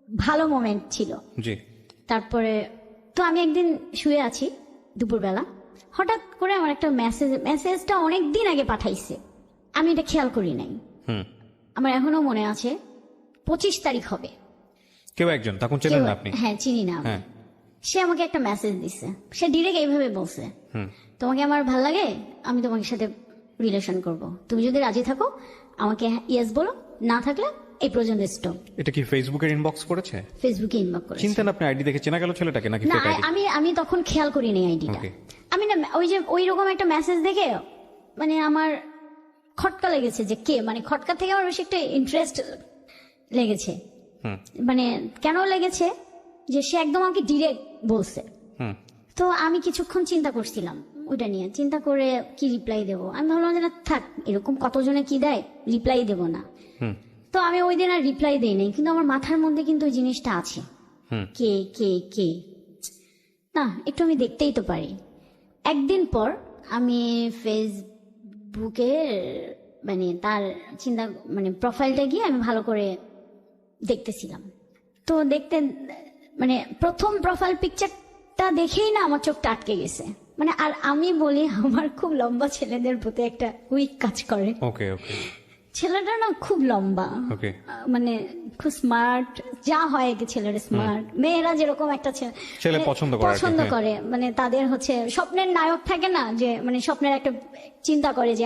S1: ভালো মোমেন্ট ছিল। তারপরে তো আমি একদিন শুয়ে আছি দুপুরবেলা, হঠাৎ করে আমার একটা মেসেজটা অনেকদিন আগে পাঠাইছে, আমি এটা খেয়াল করি নাই। আমার এখনো মনে আছে 25 তারিখ হবে,
S2: কেউ একজন, তখন চেনেন না আপনি?
S1: হ্যাঁ, চিনি না। সে আমাকে একটা মেসেজ দিছে, সে ডিরেক্ট এইভাবে বলছে, তোমাকে আমার ভাল লাগে, আমি তোমাকে সাথে রিলেশন করব, তুমি যদি রাজি থাকো আমাকে ইয়েস বলো, না থাকলে এই পর্যন্ত স্টপ।
S2: এটা কি ফেসবুকের ইনবক্স করেছে?
S1: ফেসবুকে ইনবক্স করেছে।
S2: চিন্তেন আপনি আইডি দেখে চেনা গেল ছেলেটাকে নাকি
S1: না?
S2: Fake ID?
S1: আমি তখন খেয়াল করিনি আইডিটা। আমি না ওই যে ওই রকম একটা মেসেজ দেখে মানে আমার খটকা লেগেছে, যে কে, মানে খটকা থেকে আমার বেশি একটা ইন্টারেস্ট লেগেছে। মানে কেন লেগেছে, যে সে একদম আমাকে ডিরেক্ট বলছে। তো আমি কিছুক্ষণ চিন্তা করছিলাম ওইটা নিয়ে, চিন্তা করে কি রিপ্লাই দেবো। আমি ভাবলাম যে না থাক, এরকম কতজনে কি দেয়, রিপ্লাই দেবো না। তো আমি ওই দিন আর রিপ্লাই দেই নাই, কিন্তু আমার মাথার মধ্যে কিন্তু ওই জিনিসটা আছে, কে কে কে না একটু আমি দেখতেই তো পারি। একদিন পর আমি ফেসবুকে মানে তার চিন্তা মানে প্রোফাইলটা গিয়ে আমি ভালো করে দেখতেছিলাম। তো দেখতে মানে প্রথম প্রোফাইল পিকচারটা দেখেই না আমার চোখটা আটকে গেছে। মানে আর আমি বলি আমার খুব লম্বা ছেলেদের প্রতি একটা উইক কাজ করে।
S2: ওকে ওকে
S1: ছেলেটা না খুব লম্বা,
S2: ওকে
S1: মানে খুব স্মার্ট, যা হয় কি ছেলেরা স্মার্ট, মেয়েরা যেরকম একটা
S2: ছেলে
S1: মানে
S2: পছন্দ করে আর কি,
S1: পছন্দ
S2: হ্যাঁ।
S1: করে, মানে তাদের হচ্ছে স্বপ্নের নায়ক থাকে না, যে মানে স্বপ্নের একটা চিন্তা করে যে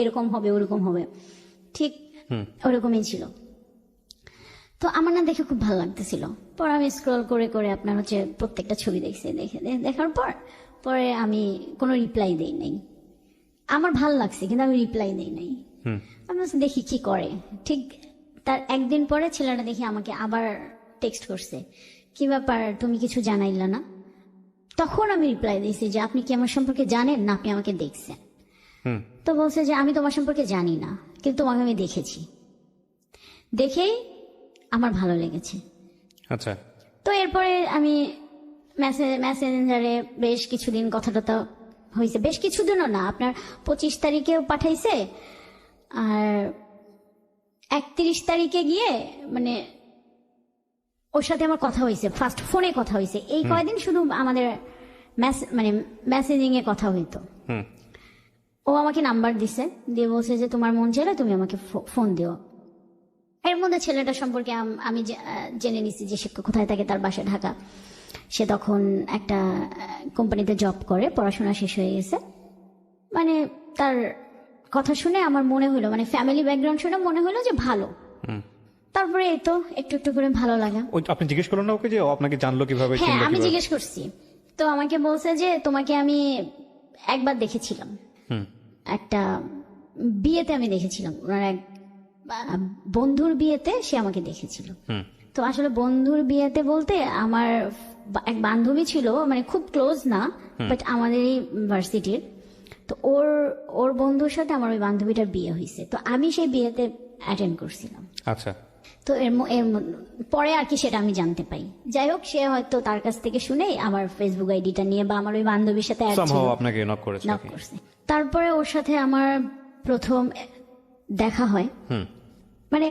S1: এরকম হবে ওরকম হবে, ঠিক ওরকমই ছিল। তো আমার না দেখে খুব ভালো লাগতেছিল। পরে আমি স্ক্রল করে করে আপনার হচ্ছে প্রত্যেকটা ছবি দেখছি, দেখার পরে আমি কোনো রিপ্লাই দেই নাই। আমার ভালো লাগছে কিন্তু আমি রিপ্লাই দেই নাই। আমি বলছি দেখি কি করে। ঠিক তার একদিন পরে ছেলেটা দেখি আমাকে আবার টেক্সট করছে, কি ব্যাপার তুমি কিছু জানাইলা না? তখন আমি রিপ্লাই দিয়েছি যে আপনি কি আমার সম্পর্কে জানেন না আপনি আমাকে দেখছেন? তো বলছে যে আমি তোমার সম্পর্কে জানি না কিন্তু তোমাকে আমি দেখেছি, দেখেই আমার ভালো লেগেছে।
S2: আচ্ছা
S1: তো এরপরে আমি মেসেঞ্জারে বেশ কিছুদিন কথা টথা হয়েছে, বেশ কিছুদিনও না, আপনার 25 তারিখেও পাঠাইছে আর 31 তারিখে গিয়ে মানে ওর সাথে আমার কথা হয়েছে, ফার্স্ট ফোনে কথা হয়েছে। এই কয়দিন শুধু আমাদের মানে মেসেজিং এ কথা হইতো। ও আমাকে নাম্বার দিছে, দিয়ে বলছে যে তোমার মন চাইলে তুমি আমাকে ফোন দিও। এর মধ্যে ছেলেটা সম্পর্কে আমি জেনে নিছি যে সে কোথায় থাকে, তার বাসা ঢাকা। সে তখন একটা কোম্পানিতে জব করে, পড়াশোনা শেষ হয়ে গেছে। মানে তার কথা শুনে আমার মনে হলো, মানে ফ্যামিলি ব্যাকগ্রাউন্ড শুনে মনে হলো যে ভালো। তারপরে এই তো একটু একটু করে ভালো লাগা।
S2: ওই আপনি জিজ্ঞেস করলেন না ওকে যে ও আপনাকে জানলো কিভাবে?
S1: হ্যাঁ
S2: চিনলো
S1: আমি
S2: কিভাবে?
S1: জিজ্ঞেস করছি, তো আমাকে বলছে যে তোমাকে আমি একবার দেখেছিলাম, একটা বিয়েতে আমি দেখেছিলাম, ওনার এক বন্ধুর বিয়েতে সে আমাকে দেখেছিল। তো আসলে বন্ধুর বিয়েতে বলতে আমার এক বান্ধবী ছিল, মানে খুব ক্লোজ না, বাট আমাদেরই ভার্সিটির। তো ওর বন্ধুর সাথে আমার ওই বান্ধবীটার বিয়ে হয়েছে, তো আমি সেই বিয়েতে অ্যাটেন্ড করছিলাম।
S2: আচ্ছা
S1: তো এর পরে আর কি সেটা আমি জানতে পাই। যাই হোক, সে হয়তো তার কাছ থেকে শুনেই আমার ফেসবুক আইডিটা নিয়ে বা আমার ওই বান্ধবীর সাথে add ছিল,
S2: somehow আপনাকে নক করেছে
S1: নক করছে। তারপরে ওর সাথে আমার প্রথম দেখা হয়, মানে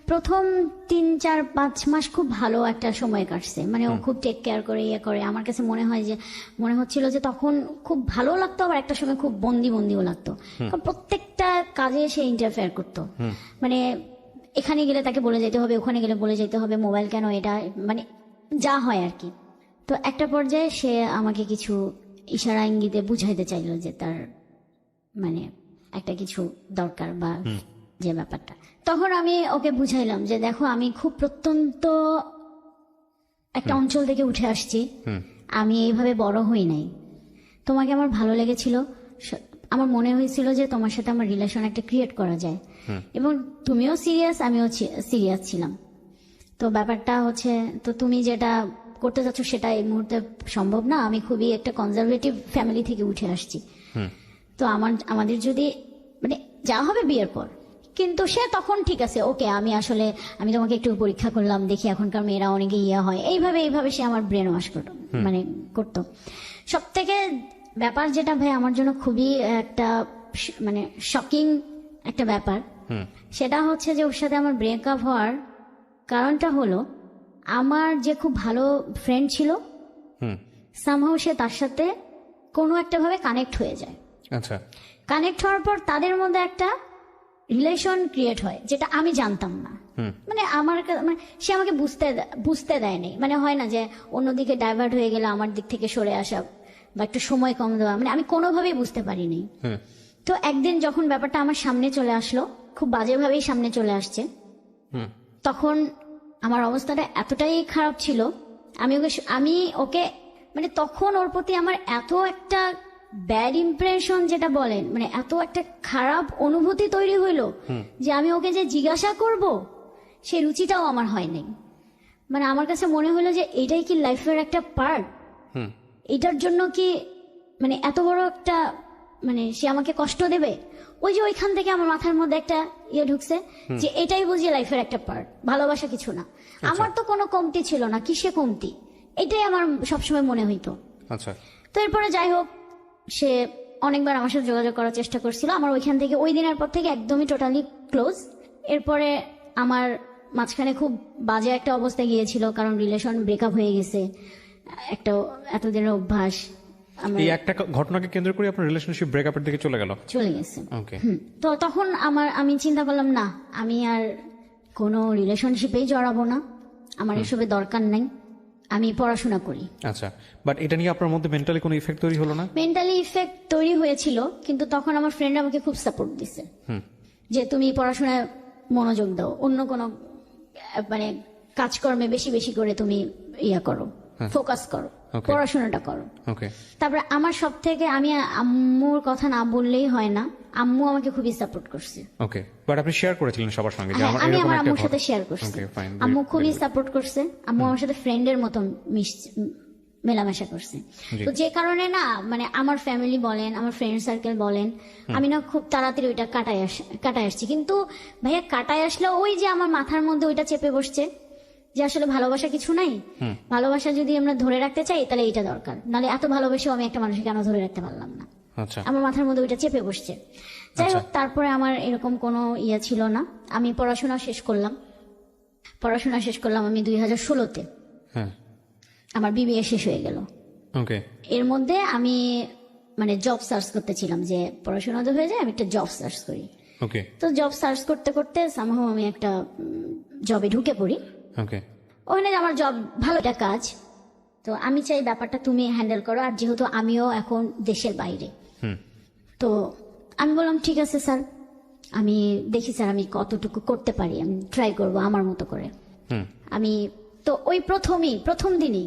S1: প্রথম 3-4-5 মাস খুব ভালো একটা সময় কাটছে। মানে ও খুব টেক কেয়ার করে ইয়ে করে, আমার কাছে মনে হচ্ছিল যে তখন খুব ভালো লাগতো, আবার একটা সময় খুব বন্দিও লাগতো। কারণ প্রত্যেকটা কাজে সে ইন্টারফেয়ার করতো, মানে এখানে গেলে তাকে বলে যেতে হবে, ওখানে গেলে বলে যেতে হবে, মোবাইল কেন, এটা মানে যা হয় আর কি। তো একটা পর্যায়ে সে আমাকে কিছু ইশারা ইঙ্গিতে বুঝাইতে চাইলো যে তার মানে একটা কিছু দরকার বা যে ব্যাপারটা। তখন আমি ওকে বুঝাইলাম যে দেখো আমি খুব প্রত্যন্ত একটা অঞ্চল থেকে উঠে আসছি, আমি এইভাবে বড় হই নাই, তোমাকে আমার ভালো লেগেছিল, আমার মনে হয়েছিল যে তোমার সাথে আমার রিলেশন একটা ক্রিয়েট করা যায়, এবং তুমিও সিরিয়াস আমিও সিরিয়াস ছিলাম। তো ব্যাপারটা হচ্ছে, তো তুমি যেটা করতে চাচ্ছ সেটা এই মুহূর্তে সম্ভব না, আমি খুবই একটা কনজারভেটিভ ফ্যামিলি থেকে উঠে আসছি, তো আমাদের যদি মানে যা হবে বিয়ের পর। কিন্তু সে তখন ঠিক আছে, ওকে আমি তোমাকে একটু পরীক্ষা করলাম, দেখি এখনকার মেয়েরা অনেকে হয়, এইভাবে সে আমার ব্রেন ওয়াশ করতো। সব থেকে ব্যাপার যেটা ভাই আমার জন্য খুবই একটা মানে শকিং একটা ব্যাপার, সেটা হচ্ছে যে ওর সাথে আমার ব্রেকআপ হওয়ার কারণটা হলো, আমার যে খুব ভালো ফ্রেন্ড ছিল সামহাউ সে তার সাথে কোনো একটা ভাবে কানেক্ট হয়ে যায়।
S2: আচ্ছা,
S1: কানেক্ট হওয়ার পর তাদের মধ্যে একটা রিলেশন ক্রিয়েট হয়, যেটা আমি জানতাম না। মানে মানে সে আমাকে বুঝতে দেয়নি, মানে হয় না যে অন্যদিকে ডাইভার্ট হয়ে গেলে আমার দিক থেকে সরে আসা বা একটু সময় কম দেওয়া, মানে আমি কোনোভাবেই বুঝতে পারিনি। তো একদিন যখন ব্যাপারটা আমার সামনে চলে আসলো, খুব বাজেভাবেই সামনে চলে আসছে, তখন আমার অবস্থাটা এতটাই খারাপ ছিল, আমি ওকে মানে তখন ওর প্রতি আমার এত একটা ব্যাড ইমপ্রেশন যেটা বলেন, মানে এত একটা খারাপ অনুভূতি তৈরি হইলো যে আমি ওকে যে জিজ্ঞাসা করব সেই রুচিটাও আমার হয়নি। মানে আমার কাছে মনে হলো যে এটাই কি লাইফের একটা পার্ট, এটার জন্য কি মানে এত বড় একটা মানে সে আমাকে কষ্ট দেবে। ওই যে ওইখান থেকে আমার মাথার মধ্যে একটা ইয়ে ঢুকছে যে এটাই বুঝি লাইফের একটা পার্ট, ভালোবাসা কিছু না। আমার তো কোনো কমতি ছিল না, কিসে কমতি, এটাই আমার সবসময় মনে হইতো।
S2: আচ্ছা,
S1: তো এরপরে যাই হোক, সে অনেকবার আমার সাথে যোগাযোগ করার চেষ্টা করছিল, আমার ওইখান থেকে ওই দিনের পর থেকে একদমই টোটালি ক্লোজ। এরপরে আমার মাঝখানে খুব বাজে একটা অবস্থায় গিয়েছিল, কারণ রিলেশন ব্রেকআপ হয়ে গেছে, একটা এতদিনের অভ্যাস,
S2: এই একটা ঘটনাকে কেন্দ্র করে আপনার রিলেশনশিপ ব্রেকআপের দিকে চলে গেল।
S1: চলে গেছে।
S2: ওকে।
S1: তো তখন আমি চিন্তা করলাম না, আমি আর কোনো রিলেশনশিপেই জড়াবো না, আমার এসবের দরকার নাই, আমি পড়াশোনা করি।
S2: আচ্ছা, বাট এটা নিয়ে আপনার মধ্যে মেন্টালি কোনো ইফেক্ট তৈরি হলো না?
S1: মেন্টালি ইফেক্ট তৈরি হয়েছিল, কিন্তু তখন আমার ফ্রেন্ড আমাকে খুব সাপোর্ট দিছে যে তুমি পড়াশোনায় মনোযোগ দাও, অন্য কোনো মানে কাজকর্মে বেশি বেশি করে তুমি ইয়া করো, ফোকাস করো,
S2: Okay.
S1: পড়াশোনাটা করো।
S2: ওকে।
S1: তারপরে আমার সব থেকে, আমি আম্মুর কথা না বললেই হয় না, আম্মু আমাকে খুবই সাপোর্ট করছে।
S2: ওকে, বাট আপনি শেয়ার করেছিলেন সবার সঙ্গে যে
S1: হ্যাঁ,
S2: আমার
S1: আমি
S2: এরকম
S1: আমার
S2: একটা
S1: আম্মুর সাথে শেয়ার করছি।
S2: ওকে, ফাইন।
S1: আম্মু খুবই সাপোর্ট করছে, আম্মু আমার সাথে ফ্রেন্ডের মতো মেলামেশা করছে।
S2: জি।
S1: তো যে কারণে না, মানে আমার ফ্যামিলি বলেন, আমার ফ্রেন্ড সার্কেল বলেন, আমি না খুব তাড়াতাড়ি ওইটা কাটায় আসছি। কিন্তু ভাইয়া কাটায় আসলে ওই যে আমার মাথার মধ্যে ওইটা চেপে বসছে যে আসলে ভালোবাসা কিছু নাই, ভালোবাসা যদি আমরা ধরে রাখতে চাই তাহলে এইটা দরকার, নাহলে এত ভালোবেসেও আমি একটা মানুষকে কেন ধরে রাখতে পারলাম না।
S2: আচ্ছা।
S1: আমার মাথার মধ্যে ওইটা চেপে বসছে। যাই হোক, তারপরে আমার এরকম কোনো ইয়ে ছিল না, আমি পড়াশোনা শেষ করলাম আমি 2016-তে।
S2: হ্যাঁ।
S1: আমার বিবিএ শেষ হয়ে গেল।
S2: ওকে।
S1: এর মধ্যে আমি মানে জব সার্চ করতেছিলাম যে পড়াশোনা তো হয়ে যায়, আমি একটা জব সার্চ করি।
S2: ওকে।
S1: তো জব সার্চ করতে করতে সামহাও আমি একটা জবে ঢুকে পড়ি।
S2: ওকে।
S1: ওখানে আমার জব ভালো একটা কাজ, তো আমি চাই ব্যাপারটা তুমি হ্যান্ডেল করো, আর যেহেতু আমিও এখন দেশের বাইরে, তো আমি বললাম ঠিক আছে স্যার, আমি দেখি স্যার আমি কতটুকু করতে পারি, আমি ট্রাই করব আমার মতো করে। আমি তো ওই প্রথম দিনই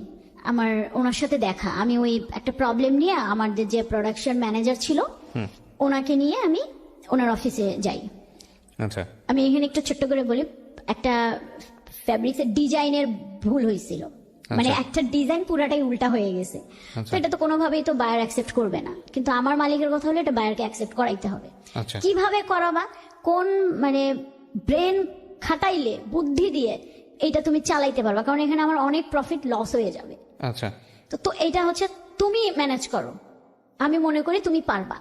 S1: আমার ওনার সাথে দেখা, আমি ওই একটা প্রবলেম নিয়ে আমাদের যে প্রোডাকশন ম্যানেজার ছিল ওনাকে নিয়ে আমি ওনার অফিসে যাই।
S2: আচ্ছা।
S1: আমি এখানে একটু ছোট্ট করে বলি, একটা ফ্যাব্রিক্সের ডিজাইনের ভুল হয়েছিল, মানে একটা ডিজাইন পুরাটাই উল্টা হয়ে গেছে। তো এটা তো কোনোভাবেই তো বায়ার অ্যাকসেপ্ট করবে না, কিন্তু আমার মালিকের কথা হলো এটা বায়ারকে অ্যাকসেপ্ট করাইতে হবে।
S2: আচ্ছা।
S1: কিভাবে করাবা, কোন মানে ব্রেন খাটাইলে, বুদ্ধি দিয়ে এইটা তুমি চালাইতে পারবা, কারণ এখানে আমার অনেক প্রফিট লস হয়ে যাবে।
S2: আচ্ছা।
S1: তো এইটা হচ্ছে তুমি ম্যানেজ করো, আমি মনে করি তুমি পারবা।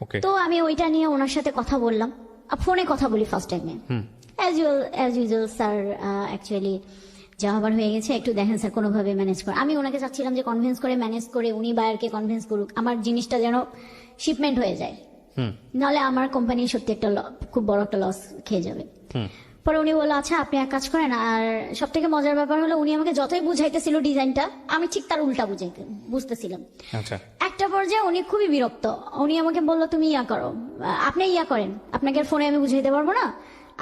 S2: ওকে।
S1: তো আমি ওইটা নিয়ে ওনার সাথে কথা বললাম, ফোনে কথা বলি ফার্স্ট টাইমে। অ্যাজ ইউজুয়াল স্যার, অ্যাকচুয়ালি যা হবার হয়ে গেছে, একটু দেখেন স্যার কোনোভাবে ম্যানেজ করে। আমি ওনাকে চাচ্ছিলাম যে কনভিন্স করে ম্যানেজ করে উনি বায়ারকে কনভিন্স করুক, আমার জিনিসটা যেন শিপমেন্ট হয়ে যায়, নাহলে আমার কোম্পানি সত্যি একটা খুব বড় একটা লস খেয়ে যাবে। পরে উনি বললো আচ্ছা আপনি এক কাজ করেন, আর সব থেকে মজার ব্যাপার হলো উনি আমাকে যতই বুঝাইতেছিল ডিজাইনটা, আমি ঠিক তার উল্টা বুঝতেছিলাম।
S2: আচ্ছা।
S1: একটা পর্যায়ে উনি খুবই বিরক্ত, উনি আমাকে বললো তুমি ইয়া করো, আপনি ইয়া করেন, আপনাকে ফোনে আমি বুঝাইতে পারবো না,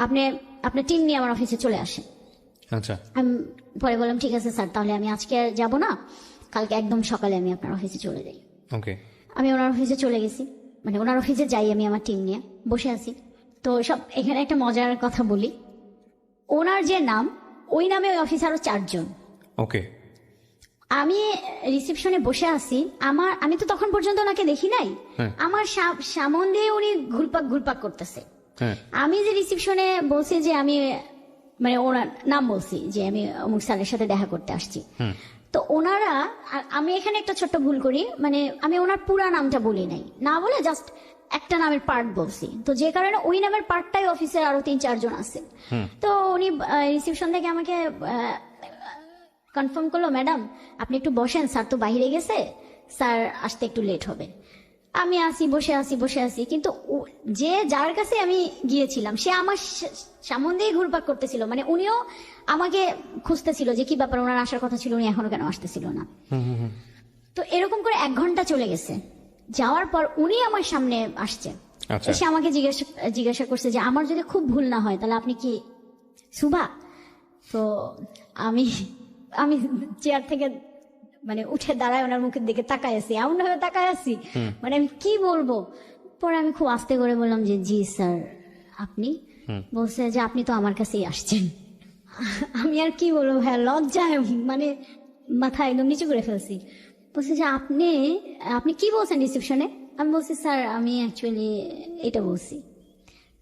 S1: আপনি আপনার টিম নিয়ে আমার অফিসে চলে আসেন।
S2: আচ্ছা।
S1: আমি পরে বললাম ঠিক আছে স্যার, তাহলে আমি আজকে আর যাবো না, কালকে একদম সকালে আমি আপনার অফিসে চলে যাই।
S2: ওকে।
S1: আমি ওনার অফিসে চলে গেছি, মানে ওনার অফিসে যাই, আমি আমার টিম নিয়ে বসে আছি। তো সব এখানে একটা মজার কথা বলি, ওনার যে নাম, ওই নামে ওই অফিসে আরো 4 জন।
S2: ওকে।
S1: আমি রিসেপশনে বসে আছি, আমি তো তখন পর্যন্ত ওনাকে দেখি নাই, আমার সামন দিয়ে উনি ঘুরপাক করতেছে। আমি যে রিসেপশনে বলছি যে আমি মানে ওনার নাম বলছি যে আমি অমুক স্যারের সাথে দেখা করতে আসছি, তো ওনারা, আমি এখানে একটা ছোট্ট ভুল করি, মানে আমি ওনার পুরা নামটা বলি নাই, না বলে জাস্ট একটা নামের পার্ট বলছি, তো যে কারণে ওই নামের পার্টটাই অফিসের আরো 3-4 জন আছে। তো উনি রিসেপশন থেকে আমাকে কনফার্ম করলো, ম্যাডাম আপনি একটু বসেন, স্যার তো বাইরে গেছে, স্যার আসতে একটু লেট হবে। আমি বসে আছি, কিন্তু যে যার কাছে আমি গিয়েছিলাম সে আমার সামন দিয়ে ঘুরপাক করতেছিল, মানে উনিও আমাকে খুঁজতেছিল যে কি ব্যাপার, ওনার আসার কথা ছিল, উনি এখনো কেন আসতেছিল না। তো এরকম করে 1 ঘন্টা চলে গেছে, যাওয়ার পর উনি আমার সামনে আসছে, এসে আমাকে জিজ্ঞাসা করছে যে আমার যদি খুব ভুল না হয় তাহলে আপনি কি সুভা? তো আমি চেয়ার থেকে মানে উঠে দাঁড়ায় ওনার মুখের দিকে তাকায় আছি, এমন ভাবে তাকায় আছি, মানে আমি কি বলবো। পরে আমি খুব আস্তে করে বললাম যে জি স্যার আপনি। বলছে যে আপনি তো আমার কাছেই আসছেন। আমি আর কি বলবো ভাইয়া, লজ্জায় মানে মাথা একদম নিচু করে ফেলছি। বলছে যে আপনি কি বলছেন রিসেপশনে? আমি বলছি স্যার আমি অ্যাকচুয়ালি এটা বলছি।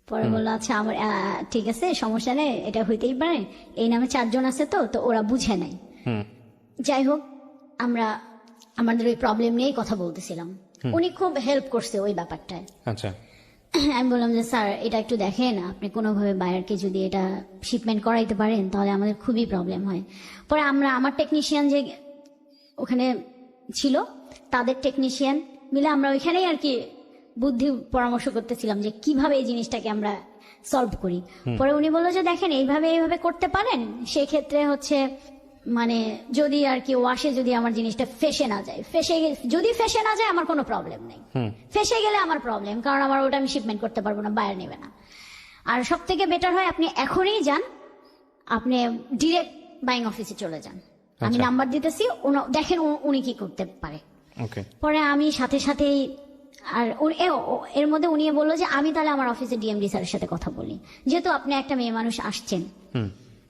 S1: পরে বললো আচ্ছা আমার ঠিক আছে, সমস্যা নেই, এটা হইতেই পারে, এই নামে 4 জন আছে, তো ওরা বুঝে নাই। যাই হোক, আমরা আমাদের ওই প্রবলেম নিয়েই কথা বলতেছিলাম, উনি খুব হেল্প করছে ওই ব্যাপারটায়।
S2: আচ্ছা।
S1: আমি বললাম যে স্যার এটা একটু দেখেন, আপনি কোনোভাবে বায়ারকে যদি এটা শিপমেন্ট করাইতে পারেন তাহলে আমাদের খুবই প্রবলেম হয়। পরে আমার টেকনিশিয়ান যে ওখানে ছিল তাদের টেকনিশিয়ান মিলে আমরা ওইখানেই আর কি বুদ্ধি পরামর্শ করতেছিলাম যে কিভাবে এই জিনিসটাকে আমরা সলভ করি। পরে উনি বললো যে দেখেন এইভাবে করতে পারেন, সেক্ষেত্রে হচ্ছে মানে যদি আর কি ওয়াশে যদি আমার জিনিসটা ফেসে না যায়, যদি ফেসে না যায় আমার কোনো প্রবলেম নেই, ফেসে গেলে আমার প্রবলেম, কারণ আমার ওটা আমি শিপমেন্ট করতে পারবো না, বায়ার নেবে না। আর সব থেকে বেটার হয় আপনি এখনই যান, আপনি ডিরেক্ট বাইং অফিসে চলে যান, আমি নাম্বার দিতেছি, দেখেন উনি কি করতে পারে।
S2: ওকে।
S1: পরে আমি সাথে সাথেই আর এর মধ্যে উনি বললো যে আমি তাহলে আমার অফিসে ডিএমডি স্যারের সাথে কথা বলি, যেহেতু আপনি একটা মেয়ে মানুষ আসছেন।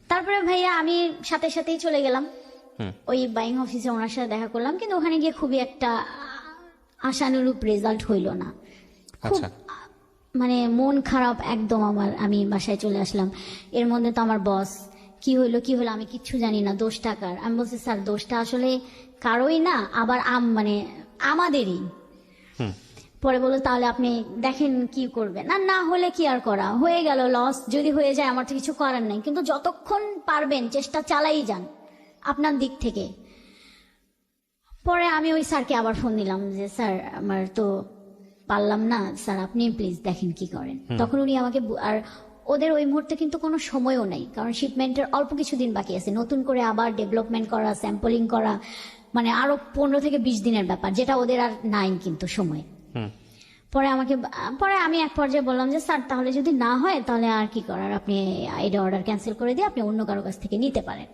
S1: তারপরে ভাইয়া আমি সাথে সাথেই চলে গেলাম ওই বাইং অফিসে, ওনার সাথে দেখা করলাম, কিন্তু ওখানে গিয়ে খুবই একটা আশানুরূপ রেজাল্ট হইল না। খুব মানে মন খারাপ একদম আমার। আমি বাসায় চলে আসলাম। এর মধ্যে তো আমার বস কি হইলো আমি কিচ্ছু জানি না, দোষটা কার? আমি বলছি স্যার দোষটা আসলে কারোই না, আবার মানে আমাদেরই। পরে বললো তাহলে আপনি দেখেন কি করবেন। না হলে কি আর করা, হয়ে গেল, লস যদি হয়ে যায় আমার তো কিছু করার নাই, কিন্তু যতক্ষণ পারবেন চেষ্টা চালাই যান আপনার দিক থেকে। পরে আমি ওই স্যারকে আবার ফোন দিলাম যে স্যার আমার তো পারলাম না, স্যার আপনি প্লিজ দেখেন কি করেন। তখন উনি আমাকে, আর ওদের ওই মুহূর্তে কিন্তু কোনো সময়ও নেই, কারণ শিপমেন্টের অল্প কিছুদিন বাকি আছে, নতুন করে আবার ডেভেলপমেন্ট করা, স্যাম্পলিং করা, মানে আরো 15 থেকে 20 দিনের ব্যাপার, যেটা ওদের আর নাই কিন্তু সময়। পরে আমি এক পর্যায়ে বললাম যে স্যার তাহলে যদি না হয় তাহলে আর কি করার, আপনি এটা অর্ডার ক্যান্সেল করে দিয়ে আপনি অন্য কারো কাছ থেকে নিতে পারেন।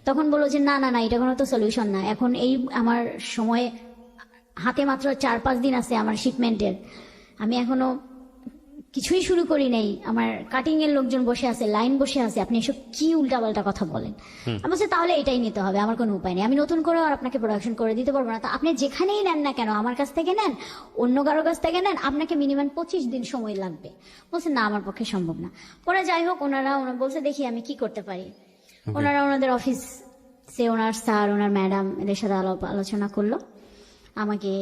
S1: তখন বললো যে না এটা কোনো তো সলিউশন না, এখন এই আমার সময় হাতে মাত্র 4-5 দিন আছে আমার শিপমেন্টের, আমি এখনো কিছুই শুরু করি নাই, আমার কাটিং এর লোকজন বসে আছে, লাইন বসে আছে, আপনি এসব কি উল্টাপাল্টা কথা বলেন। আমি বলছি তাহলে এটাই নিতে হবে, আমার কোনো উপায় নেই, আমি নতুন করে আর আপনাকে প্রোডাকশন করে দিতে পারবো না। তা আপনি যেখানেই নেন না কেন, আমার কাছ থেকে নেন, অন্য কারো কাছ থেকে নেন, আপনাকে মিনিমাম 25 দিন সময় লাগবে। বলছে না আমার পক্ষে সম্ভব না। পরে যাই হোক ওনারা বলছে দেখি আমি কি করতে পারি। ওনারা ওনাদের অফিসে ওনার স্যার, ওনার ম্যাডাম এদের সাথে আলোচনা করলো। আমাকে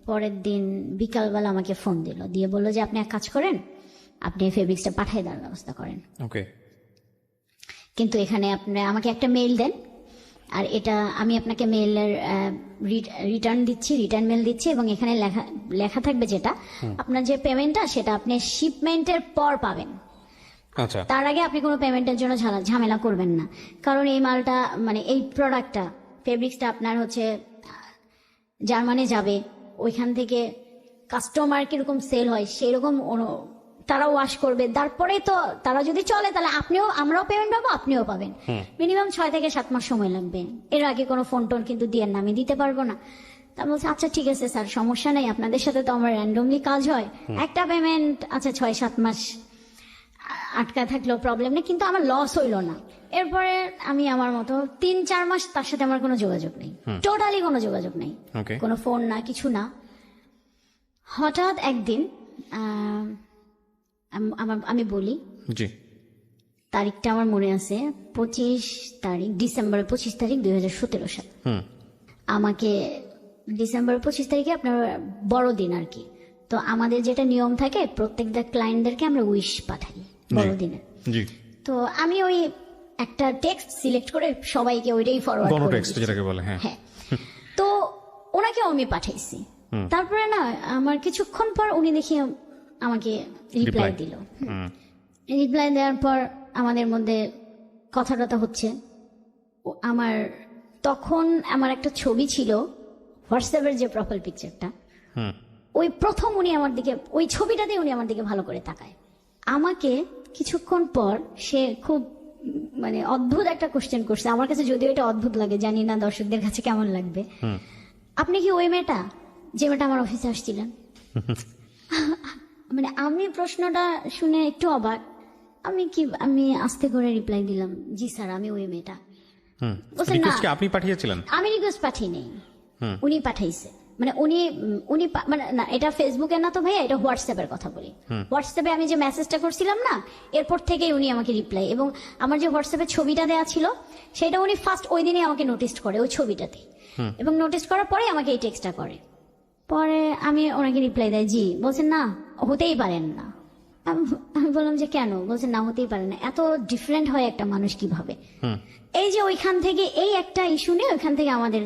S1: পরের দিন বিকালবেলা আমাকে ফোন দিয়ে বললো যে আপনি এক কাজ করেন, আপনি ফেব্রিক্সটা পাঠিয়ে দেওয়ার ব্যবস্থা করেন,
S2: ওকে,
S1: কিন্তু এখানে আপনি আমাকে একটা মেইল দেন, আর এটা আমি আপনাকে মেইলের রিটার্ন মেইল দিচ্ছি, এবং এখানে লেখা থাকবে যেটা আপনার যে পেমেন্টটা সেটা আপনি শিপমেন্টের পর পাবেন।
S2: আচ্ছা,
S1: তার আগে আপনি কোনো পেমেন্টের জন্য ঝামেলা করবেন না, কারণ এই মালটা মানে এই প্রোডাক্টটা ফেব্রিক্সটা আপনার হচ্ছে জার্মানি যাবে, ওইখান থেকে কাস্টমার কিরকম সেল হয় সেরকম তারা ওয়াশ করবে, তারপরে তো তারা যদি চলে তাহলে আমরাও পেমেন্ট পাবো, আপনিও পাবেন। মিনিমাম 6 থেকে 7 মাস সময় লাগবে। এর আগে কোনো ফোন টোন কিন্তু দিয়ে না, আমি দিতে পারবো না। তা বলছে আচ্ছা ঠিক আছে স্যার, সমস্যা নেই, আপনাদের সাথে তো আমার র্যান্ডমলি কাজ হয়, একটা পেমেন্ট আচ্ছা 6-7 মাস আটকায় থাকলেও প্রবলেম নেই, কিন্তু আমার লস হইলো না। এরপরে আমি আমার মতো 3-4 মাস তার সাথে আমার কোনো যোগাযোগ নেই, টোটালি কোনো যোগাযোগ নেই, কোনো ফোন না, কিছু না। হঠাৎ একদিন আমি বলি তারিখটা আমার মনে আছে, 25 তারিখ ডিসেম্বরের 25 তারিখ 2017 সাল। আমাকে ডিসেম্বরের 25 তারিখে আপনার বড়দিন আর কি, তো আমাদের যেটা নিয়ম থাকে প্রত্যেকটা ক্লায়েন্টদেরকে আমরা উইশ পাঠাই বড়দিনের। তো আমি ওই একটা টেক্সট সিলেক্ট করে সবাইকে ওইটাই ফরওয়ার্ড করে, হ্যাঁ, তো ওনাকে আমি পাঠাইছি। তারপরে না আমার কিছুক্ষণ পর উনি দেখি আমাকে রিপ্লাই দিল। রিপ্লাই দেওয়ার পর আমাদের মধ্যে কথা টথা হচ্ছে। তখন আমার একটা ছবি ছিল হোয়াটসঅ্যাপের যে প্রোফাইল পিকচারটা, ওই প্রথম উনি আমার দিকে, ওই ছবিটাতে উনি আমার দিকে ভালো করে তাকায়। আমাকে কিছুক্ষণ পর সে খুব মানে অদ্ভুত একটা কোশ্চেন করছে, আমার কাছে যদিও এটা অদ্ভুত লাগে, জানি না দর্শকদের কাছে কেমন লাগবে। আপনি কি ওই মেয়েটা যে মেয়েটা আমার অফিসে আসছিলেন? মানে আমি প্রশ্নটা শুনে একটু অবাক। আমি আস্তে করে রিপ্লাই দিলাম জি স্যার আমি ওই মেয়েটা।
S2: আপনি পাঠিয়েছিলেন?
S1: আমি রিকোয়েস্ট পাঠিয়ে নেই, উনি পাঠাইছে। মানে উনি মানে না, এটা ফেসবুকে না তো ভাইয়া, এটা হোয়াটসঅ্যাপের কথা বলি। হোয়াটসঅ্যাপে আমি যে মেসেজটা করছিলাম না, এরপর থেকেই উনি আমাকে রিপ্লাই, এবং আমার যে হোয়াটসঅ্যাপে ছবিটা দেওয়া ছিল সেটা উনি ফার্স্ট ওই দিনই আমাকে নোটিস করে ওই ছবিটাতে, এবং নোটিস করার পরে আমাকে এই টেক্সটটা করে। পরে আমি ওনাকে রিপ্লাই দেয় জি, বলছেন না হতেই পারেন না। আমি বললাম যে কেন? বলছেন না হতেই পারে না, এত ডিফারেন্ট হয় একটা মানুষ কিভাবে। এই যে ওইখান থেকে এই একটা ইস্যু নিয়ে ওইখান থেকে আমাদের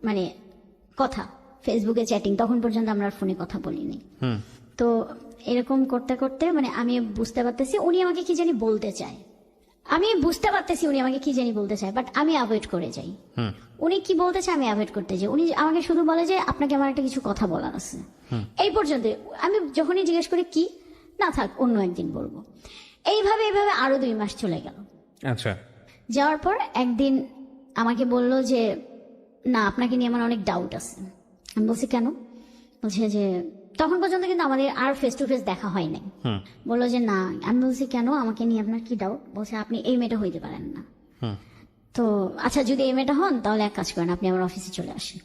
S1: মানে কথা ফেসবুকে চ্যাটিং, তখন পর্যন্ত আমরা ফোনে কথা বলিনি। তো এরকম করতে করতে মানে আমি বুঝতে পারতেছি উনি আমাকে কি জানি বলতে চায়, আমি বুঝতে পারতেছি উনি আমাকে কি জানি বলতে চায়, বাট আমি অ্যাভয়েড করে যাই। উনি কি বলতে চায় আমি অ্যাভয়েড করতে যাই। উনি আমাকে শুধু বলে যে আপনাকে আমার একটা কিছু কথা বলার আছে, এই পর্যন্ত। আমি যখনই জিজ্ঞেস করি কি, না থাক অন্য একদিন বলবো। এইভাবে আরো 2 মাস চলে গেল।
S2: আচ্ছা।
S1: যাওয়ার পর একদিন আমাকে বলল যে না, আপনাকে নিয়ে আমার অনেক ডাউট আছে। আমি বলছি কেন? বলছে যে তখন পর্যন্ত কিন্তু আমাদের আর ফেস টু ফেস দেখা হয় নাই। বললো যে না। আমি বলছি কেন, আমাকে নিয়ে আপনার কি ডাউট? বলছে আপনি এই মেয়েটা হইতে পারেন না। তো আচ্ছা, যদি এই মেয়েটা হন তাহলে এক কাজ করেন, আপনি আমার অফিসে চলে আসেন।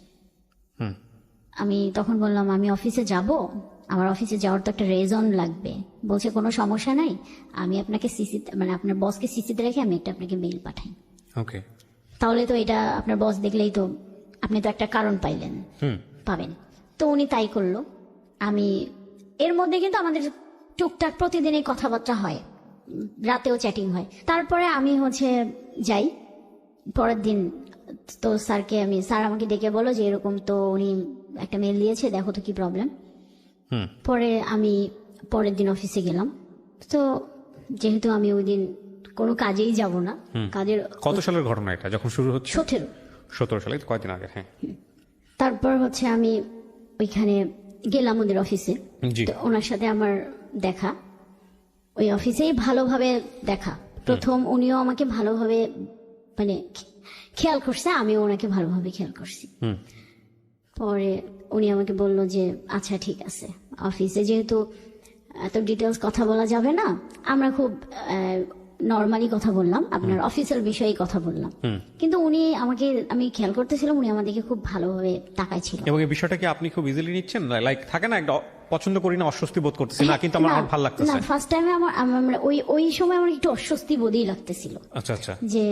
S1: আমি তখন বললাম আমি অফিসে যাব, আমার অফিসে যাওয়ার তো একটা রেজন লাগবে। বলছে কোনো সমস্যা নাই, আমি আপনাকে সিসি মানে আপনার বসকে সিসিতে রেখে আমি একটা আপনাকে মেইল পাঠাই।
S2: ওকে।
S1: তাহলে তো এটা আপনার বস দেখলেই তো আপনি তো একটা কারণ পাইলেন, পাবেন। তো উনি তাই করলো। আমি এর মধ্যে কিন্তু আমাদের টুকটাক প্রতিদিনই কথাবার্তা হয়, রাতেও চ্যাটিং হয়। তারপরে আমি যাই পরের দিন, তো স্যার আমাকে ডেকে বলো যে এরকম তো উনি একটা মেল দিয়েছে, দেখো তো কি প্রবলেম। পরে আমি পরের দিন অফিসে গেলাম। তো যেহেতু আমি ওই দিন কোনো কাজেই যাব না, কাজের
S2: কত সালের ঘটনা এটা যখন শুরু হচ্ছে?
S1: 17
S2: সালে, কয়েকদিন আগে। হ্যাঁ।
S1: তারপর আমি ওইখানে গেলাম ওদের অফিসে।
S2: জি।
S1: তো ওনার সাথে আমার দেখা, ওই অফিসেই ভালোভাবে দেখা। প্রথম উনিও আমাকে ভালোভাবে মানে খেয়াল করছে, আমিও ওনাকে ভালোভাবে খেয়াল করছি। পরে উনি আমাকে বলল যে আচ্ছা ঠিক আছে, অফিসে যেহেতু এত ডিটেলস কথা বলা যাবে না, আমরা খুব নর্মালি কথা বললাম, আপনার অফিসের বিষয়ে কথা বললাম। কিন্তু উনি আমাকে, আমি খেয়াল করতেছিলাম উনি আমাদেরকে খুব ভালোভাবে তাকাইছিল।
S2: এবং এই বিষয়টা কি আপনি খুব ইজিলি নিচ্ছেন? লাইক থাকে না একটা পছন্দ করি না, অস্বস্তি বোধ করতেছি না, কিন্তু আমার ভালো লাগতেছে
S1: না। ফার্স্ট টাইমে আমার ওই সময় আমার একটু অস্বস্তি বোধই লাগতেছিল।
S2: আচ্ছা আচ্ছা।
S1: যে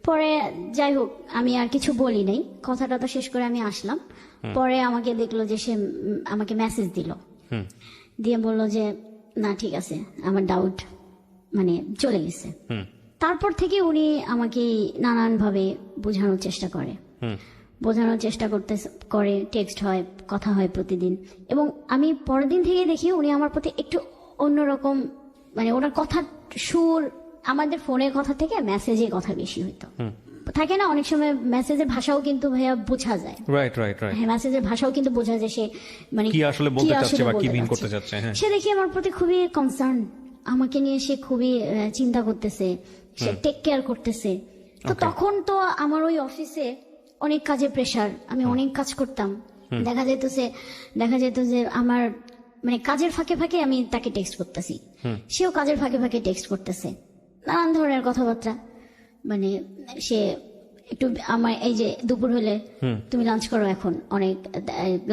S1: পরে যাই হোক আমি আর কিছু বলি নাই, কথাটা তো শেষ করে আমি আসলাম। পরে আমাকে দেখলো যে সে আমাকে মেসেজ দিল, দিয়ে বলল যে না ঠিক আছে, আমার ডাউট মানে চলে গেছে। তারপর থেকে উনি আমাকে নানান ভাবে বোঝানোর চেষ্টা করে, টেক্সট হয়, কথা হয় প্রতিদিন। এবং আমি পরের দিন থেকে দেখি উনি আমার প্রতি একটু অন্যরকম, মানে ওনার কথার সুর আমাদের ফোনের কথা থেকে মেসেজে কথা বেশি হইতো। থাকে না অনেক সময় মেসেজের ভাষাও কিন্তু ভাইয়া বোঝা যায়।
S2: রাইট।
S1: হ্যাঁ, মেসেজের ভাষাও কিন্তু বোঝা যায় সে মানে
S2: কি আসলে বলতে চাচ্ছে বা কি মিন করতে চাচ্ছে।
S1: সে দেখি আমার প্রতি খুবই কনসার্ন, আমাকে নিয়ে সে খুবই চিন্তা করতেছে, সে টেক কেয়ার করতেছে। তো তখন তো আমার ওই অফিসে অনেক কাজের প্রেসার, আমি অনেক কাজ করতাম। দেখা যেত যে আমার মানে কাজের ফাঁকে ফাঁকে আমি তাকে টেক্সট করতেছি, সেও কাজের ফাঁকে ফাঁকে টেক্সট করতেছে, নানান ধরনের কথাবার্তা। মানে সে একটু আমার এই যে দুপুর হলে তুমি লাঞ্চ করো, এখন অনেক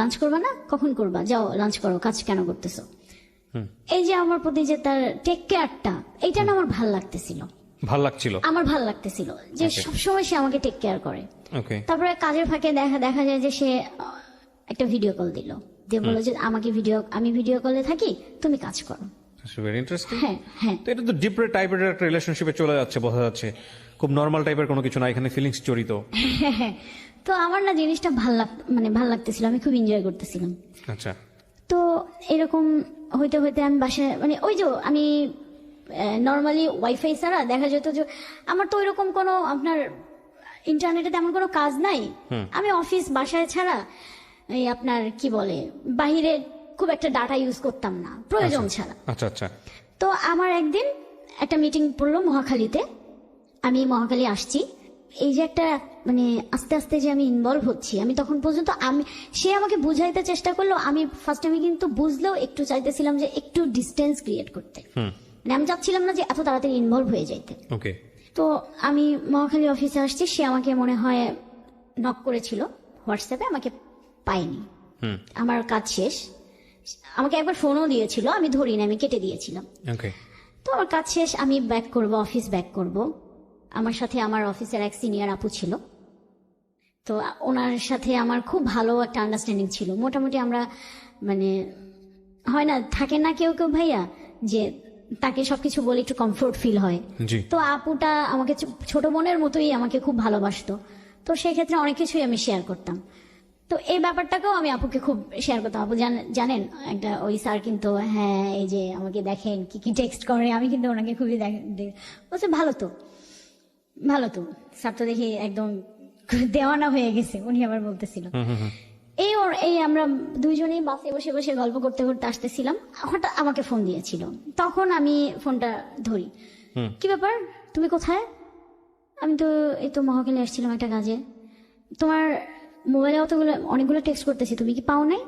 S1: লাঞ্চ করবা না, কখন করবা, যাও লাঞ্চ করো, কাজ কেন করতেছো। এই যে আমার প্রতি যে তার টেক কেয়ারটা, এইটা না আমার ভাল লাগতেছিল, আমার ভাল লাগতেছিল যে সবসময় সে আমাকে টেক কেয়ার করে। তারপরে কাজের ফাঁকে দেখা যায় যে সে একটা ভিডিও কল দিল, দিয়ে বললো যে আমি ভিডিও কলে থাকি, তুমি কাজ করো।
S2: Very interesting.
S1: হ্যাঁ।
S2: তো এটা তো ডিপ টাইপের একটা রিলেশনশিপে চলে যাচ্ছে, বোঝা যাচ্ছে খুব নরমাল টাইপের কোনো কিছু না, এখানে ফিলিংস জড়িত।
S1: হ্যাঁ। তো আমার না জিনিসটা ভাল লাগতেছিল, আমি খুব এনজয় করতেছিলাম।
S2: আচ্ছা।
S1: তো এরকম হইতে হইতে আমি বাসায় মানে ওই যে আমি নর্মালি ওয়াইফাই ছাড়া দেখা যেত যে আমার তো ওইরকম কোনো আপনার ইন্টারনেটে তেমন কোনো কাজ নাই, আমি অফিস বাসায় ছাড়া এই আপনার কি বলে বাহিরে খুব একটা ডাটা ইউজ করতাম না প্রয়োজন ছাড়া।
S2: আচ্ছা।
S1: তো আমার একদিন একটা মিটিং পড়লো মহাখালীতে, আমি মহাখালী আসছি। এই যে একটা মানে আস্তে আস্তে যে আমি ইনভলভ হচ্ছি, আমি তখন পর্যন্ত সে আমাকে বুঝাইতে চেষ্টা করলো, আমি ফার্স্ট টাইমে কিন্তু বুঝলেও একটু চাইতেছিলাম যে একটু ডিস্টেন্স ক্রিয়েট করতে, মানে আমি চাচ্ছিলাম না যে এত তাড়াতাড়ি ইনভলভ হয়ে যাইতে। তো আমি মহাখালী অফিসে আসছি, সে আমাকে মনে হয় নক করেছিল হোয়াটসঅ্যাপে, আমাকে পাইনি, আমার কাজ শেষ। আমাকে একবার ফোনও দিয়েছিল, আমি ধরিনি, আমি কেটে দিয়েছিলাম। তো আমার কাজ শেষ, আমি অফিস ব্যাক করব। আমার সাথে আমার অফিসের এক সিনিয়র আপু ছিল, তো ওনার সাথে আমার খুব ভালো একটা আন্ডারস্ট্যান্ডিং ছিল। মোটামুটি আমরা মানে হয় না, থাকে না কেউ ভাইয়া যে তাকে সবকিছু বলে একটু কমফোর্ট ফিল হয়। তো আপুটা আমাকে ছোট বোনের মতোই আমাকে খুব ভালোবাসতো, তো সেক্ষেত্রে অনেক কিছুই আমি শেয়ার করতাম। তো এই ব্যাপারটাকেও আমি আপুকে খুব শেয়ার করতাম। আপু জানেন একটা ওই স্যার কিন্তু, হ্যাঁ এই যে আমাকে দেখেন কি কি টেক্সট করে, আমি কিন্তু ওনাকে খুবই বলছে ভালো তো ভালো তো, স্যার তো দেখি একদম দেওয়ানা হয়ে গেছে, উনি আবার বলতেছিল। এই আমরা দুইজনেই বাসে বসে বসে গল্প করতে করতে আসতেছিলাম, হঠাৎ আমাকে ফোন দিয়েছিল। তখন আমি ফোনটা ধরি, কি ব্যাপার তুমি কোথায়? আমি তো এই তো মহাখালী আসছিলাম একটা কাজে, তোমার মোবাইলে অনেকগুলো টেক্সট করতেছি, তুমি কি পাও নাই?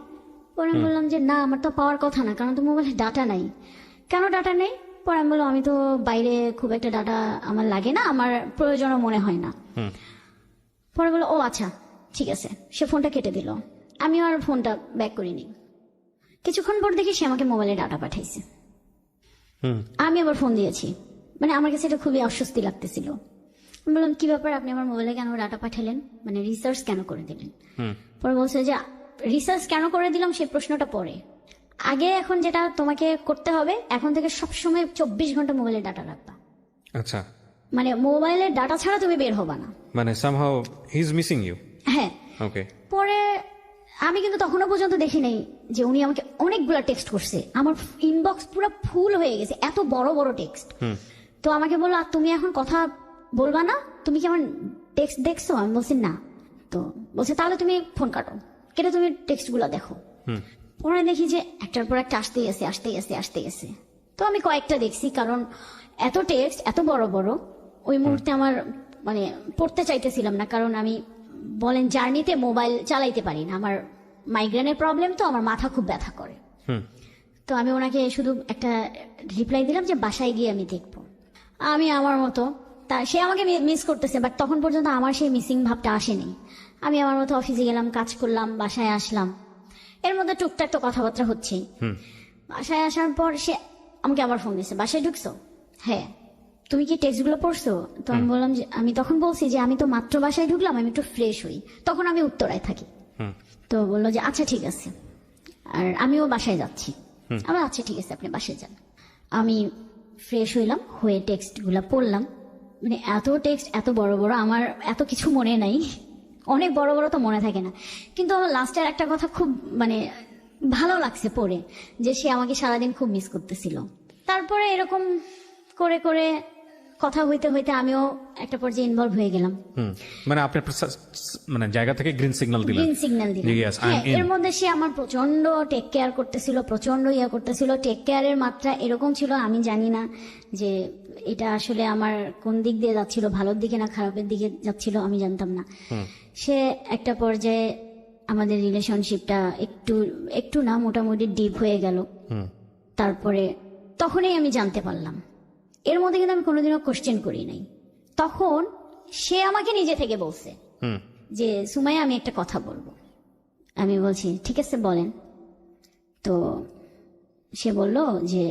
S1: পরে আমি বললাম যে না, আমার তো পাওয়ার কথা না, কারণ তো মোবাইলে ডাটা নাই। কেন ডাটা নেই? পরে আমি বললাম আমি তো বাইরে খুব একটা ডাটা আমার লাগে না, আমার প্রয়োজনও মনে হয় না। পরে বললো ও আচ্ছা ঠিক আছে, সে ফোনটা কেটে দিল। আমি আর ফোনটা ব্যাক করিনি। কিছুক্ষণ পর দেখি সে আমাকে মোবাইলে ডাটা পাঠাইছে। আমি আবার ফোন দিয়েছি, মানে আমার কাছে এটা খুবই অস্বস্তি লাগতেছিল। আমি বললাম কি ব্যাপার, আপনি আমার মোবাইলে কেন ডাটা পাঠালেন, মানে রিসার্চ কেন করে দিলেন? পরে বলছে যে রিসার্চ কেন করে দিলাম সেই প্রশ্নটা পরে, আগে এখন যেটা তোমাকে করতে হবে, এখন থেকে সবসময় 24 ঘন্টা মোবাইলে ডাটা রাখবা।
S2: আচ্ছা,
S1: মানে মোবাইলের ডাটা ছাড়া তুমি বের হবা না,
S2: মানে somehow he is missing you.
S1: হ্যাঁ।
S2: ওকে।
S1: পরে আমি কিন্তু তখনও পর্যন্ত দেখি নাই যে উনি আমাকে অনেকগুলা টেক্সট করছে, আমার ইনবক্স পুরো ফুল হয়ে গেছে, এত বড় বড় টেক্সট। তো আমাকে বললো আর তুমি এখন কথা বলবা না, তুমি কি আমার টেক্সট দেখছো? আমি বলছি না। তো বলছে তাহলে তুমি ফোন কাটো, কেটে তুমি টেক্সট গুলা দেখো। পরে দেখি যে একটার পর একটা আসতে গেছে। তো আমি কয়েকটা দেখছি, কারণ এত টেক্সট এত বড় বড় ওই মুহূর্তে আমার মানে পড়তে চাইতেছিলাম না, কারণ আমি বলেন জার্নিতে মোবাইল চালাইতে পারি না, আমার মাইগ্রেনের প্রবলেম, তো আমার মাথা খুব ব্যথা করে। তো আমি ওনাকে শুধু একটা রিপ্লাই দিলাম যে বাসায় গিয়ে আমি দেখবো। আমি আমার মতো, তা সে আমাকে মিস করতেছে, বাট তখন পর্যন্ত আমার সেই মিসিং ভাবটা আসেনি। আমি আমার মতো অফিসে গেলাম, কাজ করলাম, বাসায় আসলাম, এর মধ্যে টুকটাক তো কথাবার্তা হচ্ছেই। বাসায় আসার পর সে আমাকে আবার ফোন দিচ্ছে, বাসায় ঢুকছো? হ্যাঁ। তুমি কি টেক্সট গুলো পড়ছো? তো আমি বললাম যে আমি তখন বলছি যে আমি তো মাত্র বাসায় ঢুকলাম, আমি একটু ফ্রেশ হই, তখন আমি উত্তরায় থাকি। তো বললো যে আচ্ছা ঠিক আছে, আর আমিও বাসায় যাচ্ছি। আমার আচ্ছা ঠিক আছে, আপনি বাসায় যান। আমি ফ্রেশ হইলাম, হয়ে টেক্সট গুলা পড়লাম, মানে এত টেক্সট এত বড় বড়, আমার এত কিছু মনে নাই, অনেক বড় বড় তো মনে থাকে না, কিন্তু আমার লাস্টের একটা কথা খুব মানে ভালো লাগছে পড়ে, যে সে আমাকে সারাদিন খুব মিস করতেছিল। তারপরে এরকম করে করে কথা হইতে হইতে আমিও একটা পর্যায়ে ইনভলভ হয়ে গেলাম।
S2: মানে আপনি মানে জায়গা থেকে গ্রিন সিগন্যাল দিলেন।
S1: গ্রিন সিগন্যাল দিলাম।
S2: Yes, I'm
S1: হ্যাঁ,
S2: in.
S1: এর মধ্যে সে আমার প্রচন্ড টেক কেয়ার করতেছিল, প্রচন্ড ইয়া করতেছিল। টেক কেয়ারের মাত্রা এরকম ছিল, আমি জানি না যে এটা আসলে আমার কোন দিক দিয়ে যাচ্ছিল, ভালোর দিকে না খারাপের দিকে যাচ্ছিল, আমি জানতাম না। সে একটা পর্যায়ে আমাদের রিলেশনশিপটা একটু না মোটামুটি ডিপ হয়ে গেল। তারপরে তখনই আমি জানতে পারলাম, এর মধ্যে কিন্তু আমি কোনোদিনও কোশ্চেন করি নাই। তখন সে আমাকে নিজে থেকে বলছে যে সুমাইয়া আমি একটা কথা বলবো। আমি বলছি ঠিক আছে বলেন। তো সে বলল যে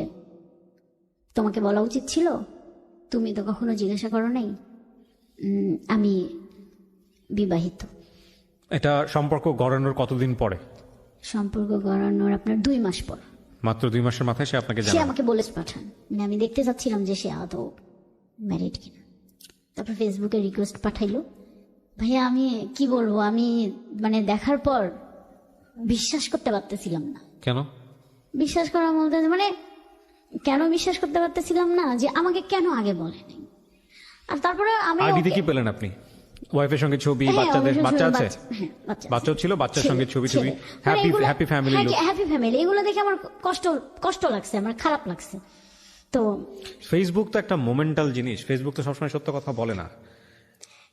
S1: তোমাকে বলা উচিত ছিল, তুমি তো কখনো জিজ্ঞাসা করো নাই আমি বিবাহিত।
S2: এটা সম্পর্ক গড়ানোর কতদিন পরে?
S1: সম্পর্ক গড়ানোর আপনার 2 মাস পর।
S2: মাত্র 2 মাসের মাথায় সে আপনাকে
S1: সে
S2: জানালো?
S1: আমাকে বলে পাঠান, মানে আমি দেখতে চাচ্ছিলাম যে সে আদৌ ম্যারিড কিনা। তারপর ফেসবুকে রিকোয়েস্ট পাঠাইলো। ভাইয়া আমি কি বলবো, আমি মানে দেখার পর বিশ্বাস করতে পারতেছিলাম না।
S2: কেন
S1: বিশ্বাস করা বলতে মানে কেন বিশ্বাস করতে পারতেছিলাম না যে আমাকে কেন আগে বলেনি। আর তারপরে আমি
S2: আইডিতে কি পেলেন আপনি? ওয়াইফের সঙ্গে ছবি,
S1: হ্যাঁ,
S2: বাচ্চাদের,
S1: অবশ্যই
S2: বাচ্চা আছে?
S1: হ্যাঁ, বাচ্চা আছে।
S2: বাচ্চাও ছিল, বাচ্চার
S1: ছেলে,
S2: সঙ্গে ছবি
S1: ছেলে।
S2: হ্যাপি
S1: মানে
S2: হ্যাপি ফ্যামিলি লোক।
S1: হ্যাপি ফ্যামিলি, এগুলো দেখে আমার কষ্ট লাগছে, আমার খারাপ লাগছে। তো
S2: ফেসবুক তো একটা মোমেন্টাল জিনিস, ফেসবুক তো সবসময় সত্য কথা বলে না,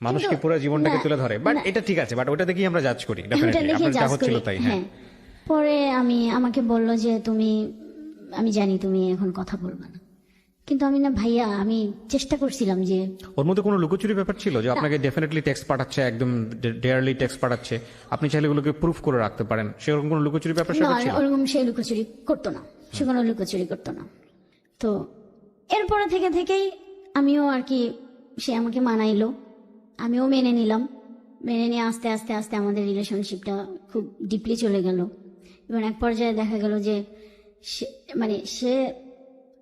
S2: মানুষকে পুরো জীবনটাকে তুলে ধরে। বাট এটা ঠিক আছে, বাট ওটা দেখেই আমরা জাজ করি
S1: ওটা
S2: ডেফিনেটলি,
S1: দেখে
S2: আপনার যা
S1: জাজ
S2: হচ্ছিল
S1: করি।
S2: তাই।
S1: হ্যাঁ, পরে আমাকে বলল যে আমি জানি তুমি এখন কথা বলবা না, কিন্তু আমি না ভাইয়া, আমি চেষ্টা করছিলাম যে
S2: ওর মধ্যে কোনো লুকোচুরি ব্যাপার ছিল যে আপনাকে ডেফিনেটলি টেক্সট পাঠাচ্ছে, একদম ডেয়ারলি টেক্সট পাঠাচ্ছে, আপনি চাইলে এগুলোকে প্রুফ করে রাখতে পারেন, সেরকম কোনো লুকোচুরি ব্যাপার
S1: না,
S2: সেটা ছিল?
S1: ওরকম সে লুকোচুরি করতো না, সে কোনো লুকোচুরি করতো না। তো এরপরে থেকেই আমিও আর কি, সে আমাকে মানাইলো, আমিও মেনে নিলাম। মেনে নিয়ে আস্তে আস্তে আস্তে আমাদের রিলেশনশিপটা খুব ডিপলি চলে গেল। এবং এক পর্যায়ে দেখা গেল যে সে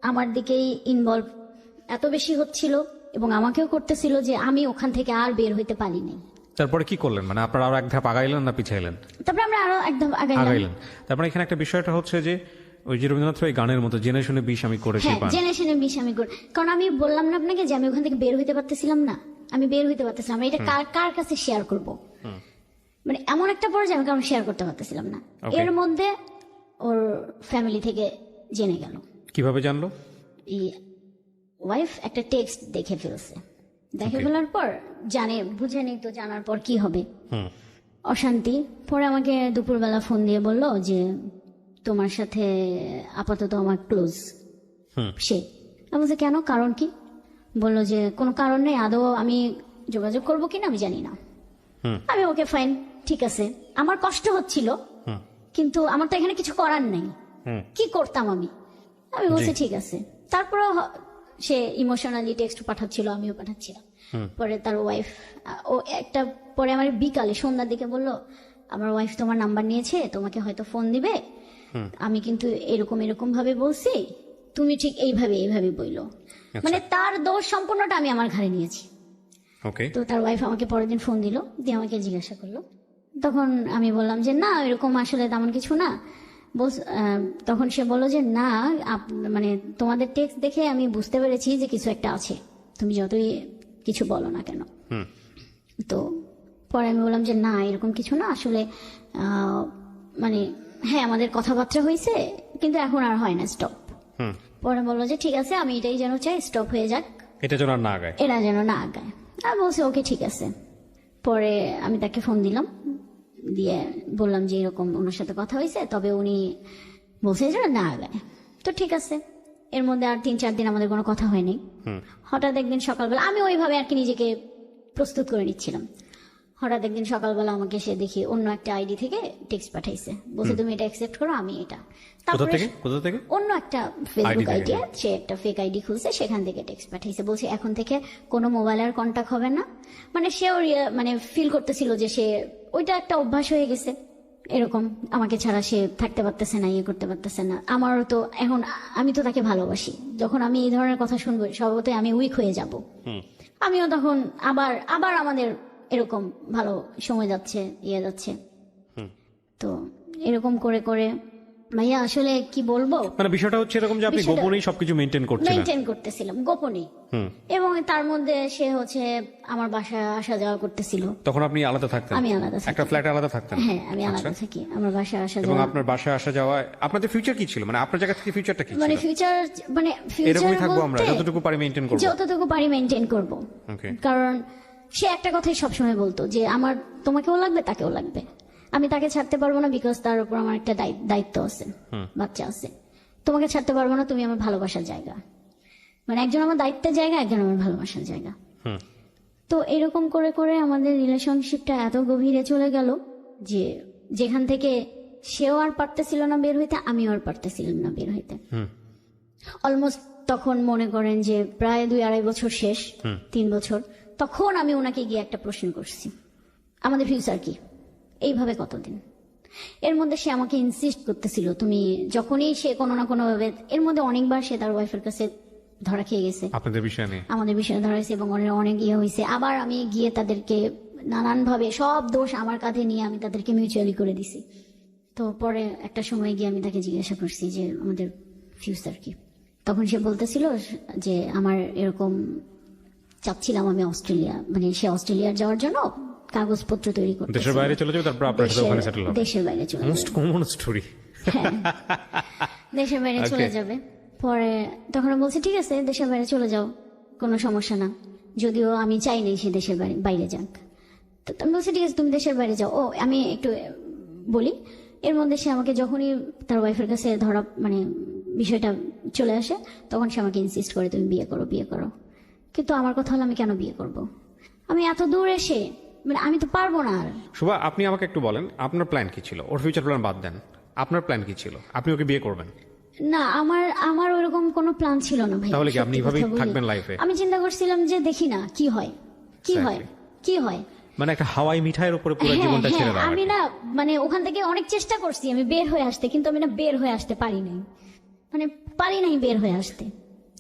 S1: আমার দিকেই ইনভলভ এত বেশি হচ্ছিল এবং আমাকেও করতেছিল যে আমি ওখান থেকে আর বের হইতে পারি নাই।
S2: তারপরে কি করলেন, মানে আপনারা আরো এক ধাপ আগাইলেন না পিছাইলেন?
S1: তারপরে আমরা আরো একদম আগাইলাম।
S2: আগাইলেন। তারপরে এখানে একটা বিষয়টা হচ্ছে যে ওই যে রবীন্দ্রনাথের ওই গানের মতো জেনে শুনে বিষ আমি করেছি
S1: হ্যাঁ,
S2: পান।
S1: জেনে শুনে বিষ আমি করি। কারণ আমি বললাম না আপনাকে যে আমি ওখান থেকে বের হইতে পারতেছিলাম না, আমি বের হইতে পারতেছিলাম না। এটা কার কার কাছে শেয়ার করব, মানে এমন একটা পর্যায়ে আমি কারণ শেয়ার করতে পারতেছিলাম না।
S2: Okay.
S1: এর মধ্যে ওর ফ্যামিলি থেকে জেনে গেল।
S2: কিভাবে জানলো?
S1: এই ওয়াইফ একটা টেক্সট দেখে ফেলছে, দেখে
S2: Okay.
S1: ফেলার পর জানে, বুঝে নেই তো, জানার পর কি হবে,
S2: হুম
S1: অশান্তি। পরে আমাকে দুপুরবেলা ফোন দিয়ে বলল যে তোমার সাথে আপাতত আমার ক্লোজ
S2: হুম
S1: সে। আমি বলছি কেন, কারণ কি? বললো যে কোনো কারণ নেই, আদৌ আমি যোগাযোগ করবো কিনা আমি জানি না।
S2: হুম
S1: আমি ওকে ফাইন, ঠিক আছে। আমার কষ্ট হচ্ছিল,
S2: হুম
S1: কিন্তু আমার তো এখানে কিছু করার নেই,
S2: হুম
S1: কি করতাম আমি? আমি বলছি
S2: জি।
S1: ঠিক আছে। তারপরে সে ইমোশনালি টেক্সট পাঠাচ্ছিল, আমিও পাঠাচ্ছিলাম। পরে তার ওয়াইফ, ও একটা পরে আমার বিকালে সন্ধ্যার দিকে বললো আমার ওয়াইফ তোমার নাম্বার নিয়েছে, তোমাকে হয়তো ফোন দিবে, আমি কিন্তু এরকম এরকম ভাবে বলছি, তুমি ঠিক এইভাবে এইভাবে বইলো। মানে তার দোষ সম্পূর্ণটা আমি আমার ঘাড়ে নিয়েছি।
S2: ওকে।
S1: তো তার ওয়াইফ আমাকে পরের দিন ফোন দিল, দিয়ে আমাকে জিজ্ঞাসা করলো। তখন আমি বললাম যে না, এরকম আসলে তেমন কিছু না। তখন সে বললো যে না, মানে তোমাদের টেক্সট দেখে আমি বুঝতে পেরেছি যে কিছু একটা আছে, তুমি যতই কিছু বলো না কেন।
S2: হুম
S1: তো পরে আমি বললাম যে না, এরকম কিছু না আসলে, মানে হ্যাঁ আমাদের কথাবার্তা হয়েছে, কিন্তু এখন আর হয় না, স্টপ।
S2: হুম
S1: পরে বললো যে ঠিক আছে, আমি এটাই যেন চাই, স্টপ হয়ে যাক,
S2: এটা যেন আর না আগায়।
S1: এরা যেন না আগায়। আর বলছে ওকে ঠিক আছে। পরে আমি তাকে ফোন দিলাম, দিয়ে বললাম যে এরকম ওনার সাথে কথা হয়েছে, তবে উনি বলছে যে না আগায়। তো ঠিক আছে। এর মধ্যে আর 3-4 দিন আমাদের কোনো কথা হয়নি। হঠাৎ একদিন সকালবেলা আমি ওইভাবে আর কি নিজেকে প্রস্তুত করে নিচ্ছিলাম। হঠাৎ একদিন সকালবেলা আমাকে সে দেখি অন্য একটা আইডি থেকে টেক্সট পাঠাইছে, বলছে তুমি এটা অ্যাকসেপ্ট করো, আমি এটা।
S2: কোথা থেকে কোথা থেকে?
S1: অন্য একটা ফেসবুক
S2: থেকে,
S1: আইডি, সে একটা ফেক আইডি খুলছে, সেখান থেকে টেক্সট পাঠাইছে, বলছে এখন থেকে কোনো মোবাইলের কন্টাক্ট হবে না। মানে সেও মানে ফিল করতেছিল যে সে ওইটা একটা অভ্যাস হয়ে গেছে, এরকম আমাকে ছাড়া সে থাকতে পারতেছে না, ইয়ে করতে পারতেছে না। আমারও তো এখন, আমি তো তাকে ভালোবাসি, যখন আমি এই ধরনের কথা শুনবো স্বভাবতই আমি উইক হয়ে যাব। আমিও তখন আবার আবার আমাদের এরকম ভালো সময় যাচ্ছে, ইয়ে যাচ্ছে। তো এরকম করে করে ভাইয়া আসলে কি বলবো,
S2: মানে বিষয়টা হচ্ছে এরকম যে আপনি
S1: বিষয়টা-
S2: গোপনেই সবকিছু মেনটেন করছিলেন।
S1: মেনটেন করতেছিলাম গোপনে, এবং তার মধ্যে সে হচ্ছে আমার বাসায় আসা যাওয়া করতেছিল।
S2: তখন আপনি আলাদা থাকতেন?
S1: আমি আলাদা থাকি।
S2: একটা ফ্ল্যাটে আলাদা থাকতেন?
S1: হ্যাঁ, আমি আলাদা থাকি, আমার বাসায় আসা
S2: এবং
S1: যাওয়া।
S2: আপনার বাসায় আসা যাওয়া, আপনাদের ফিউচার কি ছিল, মানে আপনার জায়গা থেকে ফিউচারটা কি
S1: মানে
S2: ছিল?
S1: ফিউচার, মানে ফিউচার
S2: এরকমই থাকবো আমরা, যতটুকু পারি মেনটেন করবো।
S1: যতটুকু পারি মেনটেন করব।
S2: ওকে।
S1: কারণ সে একটা কথাই সবসময় বলতো যে আমার তোমাকেও লাগবে, তাকেও লাগবে, আমি তাকে ছাড়তে পারবো না, বিকজ তার উপর আমার একটা দায়িত্ব আছে, বাচ্চা আছে। তোমাকে ছাড়তে পারবো না, তুমি আমার ভালোবাসার জায়গা, মানে একজন আমার দায়িত্বের জায়গা, একজন আমার ভালোবাসার জায়গা। তো এরকম করে করে আমাদের রিলেশনশিপটা এত গভীরে চলে গেল যে যেখান থেকে সেও আর পারতেছিল না বের হইতে, আমিও আর পারতেছিলাম না বের হইতে। অলমোস্ট তখন মনে করেন যে প্রায় 2-2.5 বছর শেষ, 3 বছর। তখন আমি ওনাকে গিয়ে একটা প্রশ্ন করছি, আমাদের ফিউচার কি, এইভাবে কতদিন? এর মধ্যে সে আমাকে ইনসিস্ট করতেছিল, তুমি যখনই সে কোনো না কোনো ভাবে, এর মধ্যে অনেকবার সে তার ওয়াইফের কাছে ধরা খেয়ে গেছে
S2: আপনাদের বিষয় নিয়ে।
S1: আমাদের বিষয়ে ধরা হয়েছে, এবং অনেক ইয়ে হয়েছে। আবার আমি গিয়ে তাদেরকে নানান ভাবে সব দোষ আমার কাঁধে নিয়ে আমি তাদেরকে মিউচুয়ালি করে দিছি। তো পরে একটা সময় গিয়ে আমি তাকে জিজ্ঞাসা করছি যে আমাদের ফিউচার কি। তখন সে বলতেছিল যে আমার এরকম চাচ্ছিলাম আমি অস্ট্রেলিয়া, মানে সে অস্ট্রেলিয়ার যাওয়ার জন্য কাগজপত্র তৈরি করতে,
S2: দেশের বাইরে চলে যাবে, তারপর আপনার সাথে ওখানে সেটেল হবে।
S1: দেশের বাইরে চলে
S2: মোস্ট কমন স্টোরি।
S1: হ্যাঁ, দেশের বাইরে চলে যাবে। পরে তখন বলছে ঠিক আছে দেশের বাইরে চলে যাও, কোনো সমস্যা না, যদিও আমি চাই নাই সে দেশের বাইরে যাক। তো আমি বলছি ঠিক আছে তুমি দেশের বাইরে যাও। ও আমি একটু বলি, এর মধ্যে সে আমাকে যখনই তার ওয়াইফের কাছে ধরা, মানে বিষয়টা চলে আসে, তখন সে আমাকে ইনসিস্ট করে তুমি বিয়ে করো, বিয়ে করো। কিন্তু আমার কথা হলো আমি কেন বিয়ে করব, আমি এত দূর এসে, মানে আমি তো পারবো না আর।
S2: শুভা, আপনি আমাকে একটু বলেন আপনার প্ল্যান কি ছিল? ওর ফিউচার প্ল্যান বাদ দেন, আপনার প্ল্যান কি ছিল? আপনি ওকে বিয়ে করবেন?
S1: না, আমার ওরকম কোনো প্ল্যান ছিল না ভাই।
S2: তাহলে কি আপনি
S1: সত্যি
S2: এভাবেই
S1: কথা বলি।
S2: থাকবেন লাইফে?
S1: আমি চিন্তা করছিলাম যে দেখি না কি হয়, কি হয়, কি হয়।
S2: মানে একটা হাওয়াই মিঠাইয়ের উপরে পুরো
S1: হ্যাঁ,
S2: জীবনটা ছেড়ে
S1: হ্যাঁ,
S2: দাও।
S1: আমি না মানে ওখান থেকে অনেক চেষ্টা করছি আমি বের হয়ে আসতে, কিন্তু আমি না বের হয়ে আসতে পারি নাই, মানে পারি নাই বের হয়ে আসতে।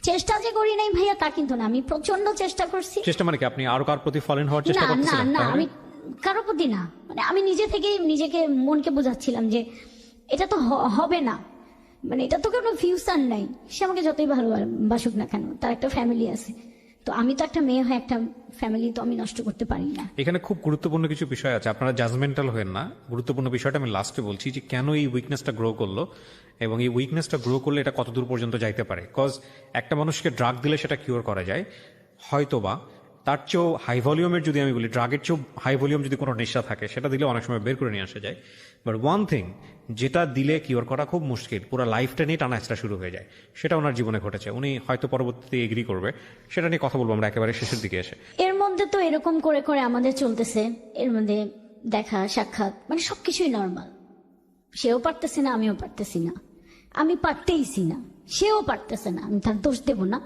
S1: চেষ্টা যে করি নাই ভাইয়া তা কিন্তু না, আমি প্রচন্ড চেষ্টা করছি।
S2: চেষ্টা মানে কি আপনি আরো কার প্রতি ফলেন হওয়ার চেষ্টা
S1: না না
S2: করতেছিলেন?
S1: না,
S2: তাহলে?
S1: আমি কারো প্রতি না, মানে আমি নিজে থেকেই নিজেকে মনকে বোঝাচ্ছিলাম যে এটা তো হবে না, মানে এটা তো কোনো ফিউচার নাই। সে আমাকে যতই ভালোবাসুক না কেন, তার একটা ফ্যামিলি আছে, তো আমি তো একটা মেয়ে হয়ে একটা ফ্যামিলি তো আমি নষ্ট করতে পারি না।
S2: এখানে খুব গুরুত্বপূর্ণ কিছু বিষয় আছে, আপনারা জাজমেন্টাল হবেন না। গুরুত্বপূর্ণ বিষয়টা আমি লাস্টে বলছি যে কেন এই উইকনেসটা গ্রো করলো, এবং এই উইকনেসটা গ্রো করলে এটা কতদূর পর্যন্ত যাইতে পারে। কজ একটা মানুষকে ড্রাগ দিলে সেটা কিওর করা যায় হয়তোবা, তার চেয়েও হাই ভলিউমের, যদি আমি বলি ড্রাগের চেয়েও হাই ভলিউম যদি কোনো নেশা থাকে সেটা দিলে অনেক সময় বের করে নিয়ে আসা যায়। বাট ওয়ান থিং যেটা দিলে কিওর করা খুব মুশকিল, পুরো লাইফটা নিয়ে টানাহেঁচড়া শুরু হয়ে যায়, সেটা ওনার জীবনে ঘটেছে। উনি হয়তো পরবর্তীতে এগ্রি করবে, সেটা নিয়ে কথা বলবো আমরা একেবারে শেষের দিকে এসে।
S1: এর মধ্যে তো এরকম করে করে আমাদের চলতেছে, এর মধ্যে দেখা সাক্ষাৎ মানে সবকিছুই নর্মাল। সেও পারতেছে না, আমিও পারতেছি না, আমি পারতেইছি না, সেও পারতেছে না, আমি তার দোষ দেব না।